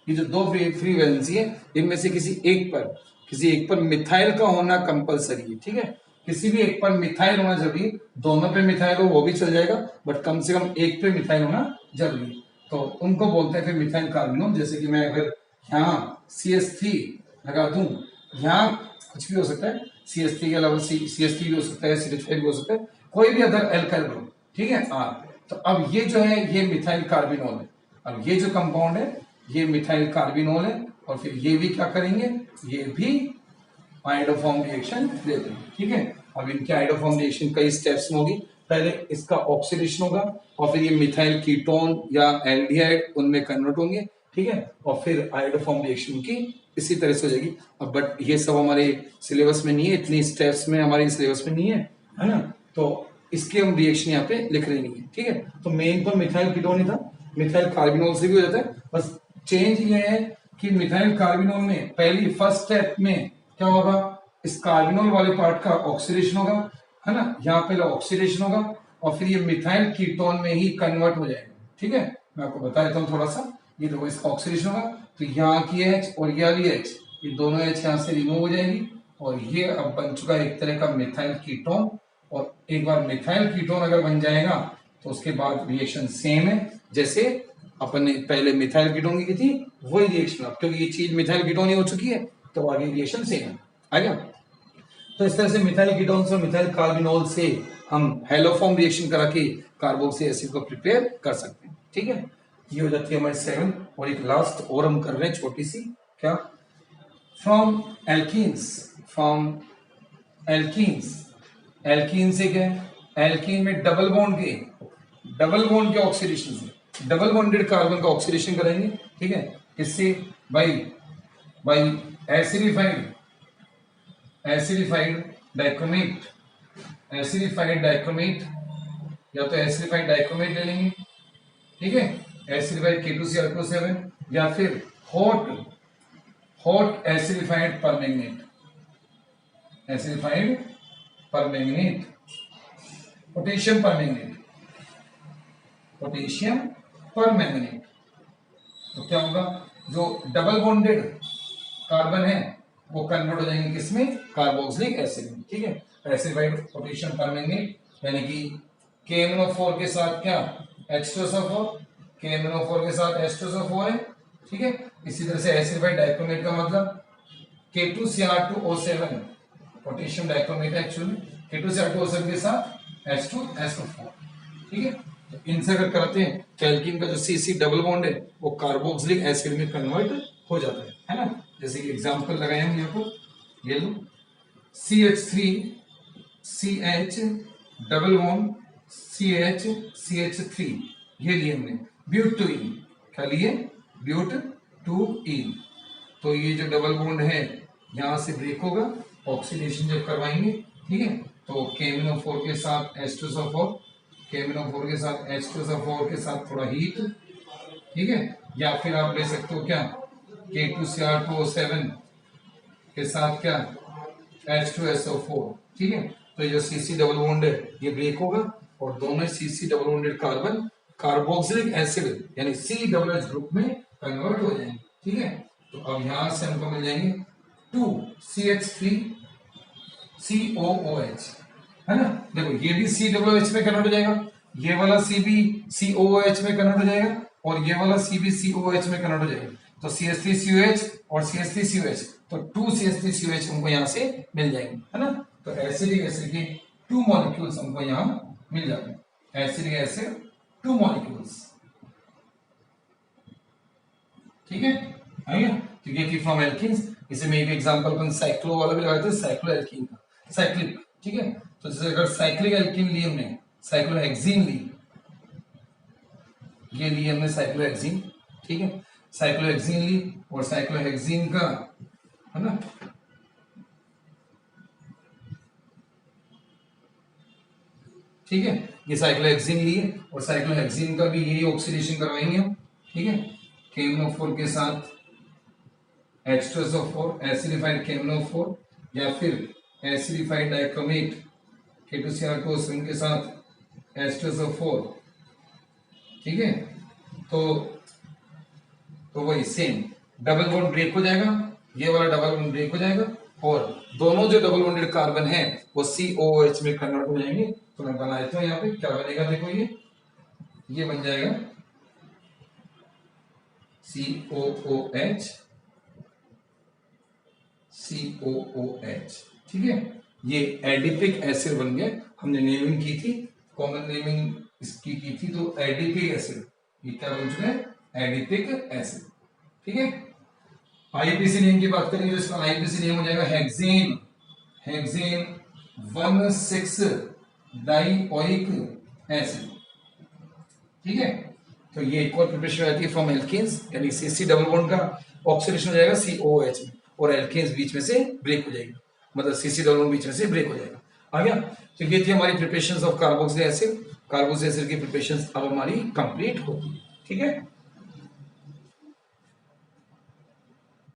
ये जो दो फ्री वैलेंसी है इनमें से किसी एक पर मिथाइल का होना कंपलसरी है, ठीक है। किसी भी एक पर मिथाइल होना जरूरी है, दोनों पे मिथाइल हो वो भी चल जाएगा, बट कम से कम एक पे मिथाइल होना जरूरी है, तो उनको बोलते हैं फिर मिथाइल कार्बिनोल। जैसे कि मैं अगर यहाँ CH3 लगा दूं, यहाँ कुछ भी हो सकता है, CH3 के अलावा CH3 भी हो सकता है, CH5 भी हो सकता है, कोई भी अदर एल्काइल ग्रुप, ठीक है। तो अब ये जो है ये मिथाइल कार्बिनोल है, अब ये जो कंपाउंड है ये मिथाइल कार्बिनोल है, और फिर ये भी क्या करेंगे, ये भी आयोडोफॉर्म रिएक्शन देते हैं, ठीक है। अब इनके आयोडोफॉर्म रिएक्शन कई स्टेप्स में होगी, पहले इसका ऑक्सीडेशन होगा और फिर ये मिथाइल कीटोन या एल्डिहाइड उनमें कन्वर्ट होंगे, ठीक है, और फिर आयोडोफॉर्म रिएक्शन की इसी तरह से हो जाएगी। अब बट ये सब हमारे सिलेबस में नहीं है, इतनी स्टेप्स में हमारे सिलेबस में नहीं है ना, तो इसके हम रिएक्शन यहाँ पे लिख रहे नहीं है, ठीक है। तो मेन तो मिथाइल कीटोन ही था, मिथाइल कार्बिनोल से भी हो जाता है, बस चेंज ये है कि मिथाइल कार्बिनोल में पहली फर्स्ट स्टेप में क्या होगा, इस कार्बिनोल वाले पार्ट का ऑक्सीडेशन होगा, है ना, यहाँ पहले ऑक्सीडेशन होगा और फिर ये मिथाइल कीटोन में ही कन्वर्ट हो जाएगा, ठीक है। मैं आपको बता देता हूँ थोड़ा सा, ये देखो इसका ऑक्सीडेशन होगा तो यहाँ की H और यहाँ की H, ये दोनों H यहाँ से रिमूव हो जाएगी और ये अब बन चुका है एक तरह का मिथाइल कीटोन। और एक बार मिथाइल कीटोन अगर बन जाएगा तो उसके बाद रिएक्शन सेम है जैसे अपन ने पहले मिथाइल कीटोन की थी, वही रिएक्शन अब, क्योंकि ये चीज मिथाइल कीटोन ही हो चुकी है तो आगे रिएक्शन सेम है। आ गया? तो इस तरह से मिथाइल कीटोन से मिथाइल कार्बिनोल से हम हेलोफॉर्म रिएक्शन करा के कार्बोक्सी एसिड को प्रिपेयर कर सकते हैं। ठीक है, ये हो जाती है हमारी 7। और एक लास्ट और हम कर रहे हैं छोटी सी, क्या, फ्रॉम एल्कीन्स एल्कीन से क्या है, एल्कीन में डबल बॉन्ड के ऑक्सीडेशन से डबल बॉन्डेड कार्बन का ऑक्सीडेशन करेंगे। ठीक है, इससे बाई एसिडिफाइड डाइक्रोमेट या तो एसिडिफाइड डाइक्रोमेट ले लेंगे। ठीक है, एसिडिफाइड K2Cr7 या फिर hot acidified permanganate potassium permanganate. तो क्या होगा, जो डबल बॉन्डेड कार्बन है वो कन्वर्ट हो जाएंगे किसमें, कार्बोक्सिलिक एसिड में। ठीक है, एसिडिफाइड पोटेशियम परमैंगनेट यानी कि KMnO4 के साथ क्या, H2SO4, KMnO4 के साथ H2SO4 है। ठीक है, इसी तरह से एसिडिफाइड डाइक्रोमेट का मतलब K2Cr2O7 पोटेशियम डाइक्रोमेट है एक्चुअली, K2Cr2O7 के साथ H2SO4। ठीक है, तो इनसे अगर करते हैं तो एल्कीन का जो CC डबल बॉन्ड है वो कार्बोक्सिलिक एसिड में कन्वर्ट हो जाता है ना। जैसे कि एग्जांपल लगाए हम यहाँ पर, ये लो CH3CH डबल बॉन्ड CH3 ये लिए हमने, ब्यूटूइन, क्या लिए, ब्यूटूइन। तो ये जो डबल बॉन्ड है यहाँ से ब्रेक होगा, ऑक्सीडेशन जब करवाएंगे। ठीक है, तो KMnO4 के साथ H2SO4, KMnO4 के साथ H2SO4 के साथ थोड़ा हीट। ठीक है, या फिर आप ले सकते हो क्या, K2Cr2O7 के साथ क्या, H2SO4। ठीक है, तो जो CC डबल बॉन्ड है ये ब्रेक होगा और दोनों CC double bonded carbon carboxylic acid यानी CH ग्रुप में कन्वर्ट हो जाएंगे। ठीक है, तो अब यहां से हमको मिल जाएंगे 2CH3COOH, है ना। देखो ये भी COOH में कन्वर्ट हो जाएगा, ये वाला C भी COOH में कन्वर्ट हो जाएगा और ये वाला C भी COOH में कन्वर्ट हो जाएगा। तो CH3COH और CH3COH, तो 2CH3COH हमको यहाँ से मिल जाएंगे, है ना। तो एसिडिक एसिड के 2 मॉलिक्यूल्स हमको यहाँ मिल जाते हैं, एसिडिक एसिड 2 मॉलिक्यूल्स। ठीक है, आइए, तो ये थी फ्रॉम एल्कीन्स। इसे में एक एग्जांपल अपन साइक्लो वाला भी लगाते हैं, साइक्लो एल्कीन का, साइक्लिक। ठीक है, तो जैसे अगर साइक्लिक एल्कीन ली हमने, साइक्लोहेक्सीन ली, ये ली हमने साइक्लोहेक्सीन। ठीक है, साइक्लोहेक्सीन ली और साइक्लोहेक्सीन का, है ना, ठीक है, ये साइक्लोहेक्सीन लिए और साइक्लोहेक्सीन का भी यही ऑक्सीडेशन करवाएंगे हम। ठीक है, KMnO4 के साथ H2SO4 एसिडिफाइड KMnO4 या फिर एसिडिफाइड डाइक्रोमेट K2Cr2O7 के साथ H2SO4। ठीक है, तो वही सेम डबल बॉन्ड ब्रेक हो जाएगा, ये वाला डबल बॉन्ड ब्रेक हो जाएगा और दोनों जो डबल बॉन्डेड कार्बन है वो COOH में कन्वर्ट हो जाएंगे। तो मैं बना देता हूं यहाँ पे, क्या बनेगा, देखो ये बन जाएगा COOH। ठीक है, ये एडिपिक एसिड बन गया, हमने नेमिंग की थी, कॉमन नेमिंग इसकी की थी, तो एडिपिक एसिड ये क्या बन चुका है, एडिपिक एसिड। ठीक है, आईपीसी नेम की बात करेंगे तो इसका आईपीसी नेम हो जाएगा हेक्सेन 1,6 डाइओइक एसिड। ठीक है, तो ये एक और प्रिपरेशन रहती है फ्रॉम एल्कीन्स, यानी CC डबल बॉन्ड का ऑक्सीडेशन हो जाएगा COOH में और एल्कीन्स बीच में से ब्रेक हो जाएगी, मतलब CC डबल बॉन्ड बीच में से ब्रेक हो जाएगा। आ गया, तो ये थी हमारी preparations of carboxylic acid. Carboxylic acid की प्रिपरेशंस अब हमारी कंप्लीट होती है। ठीक है।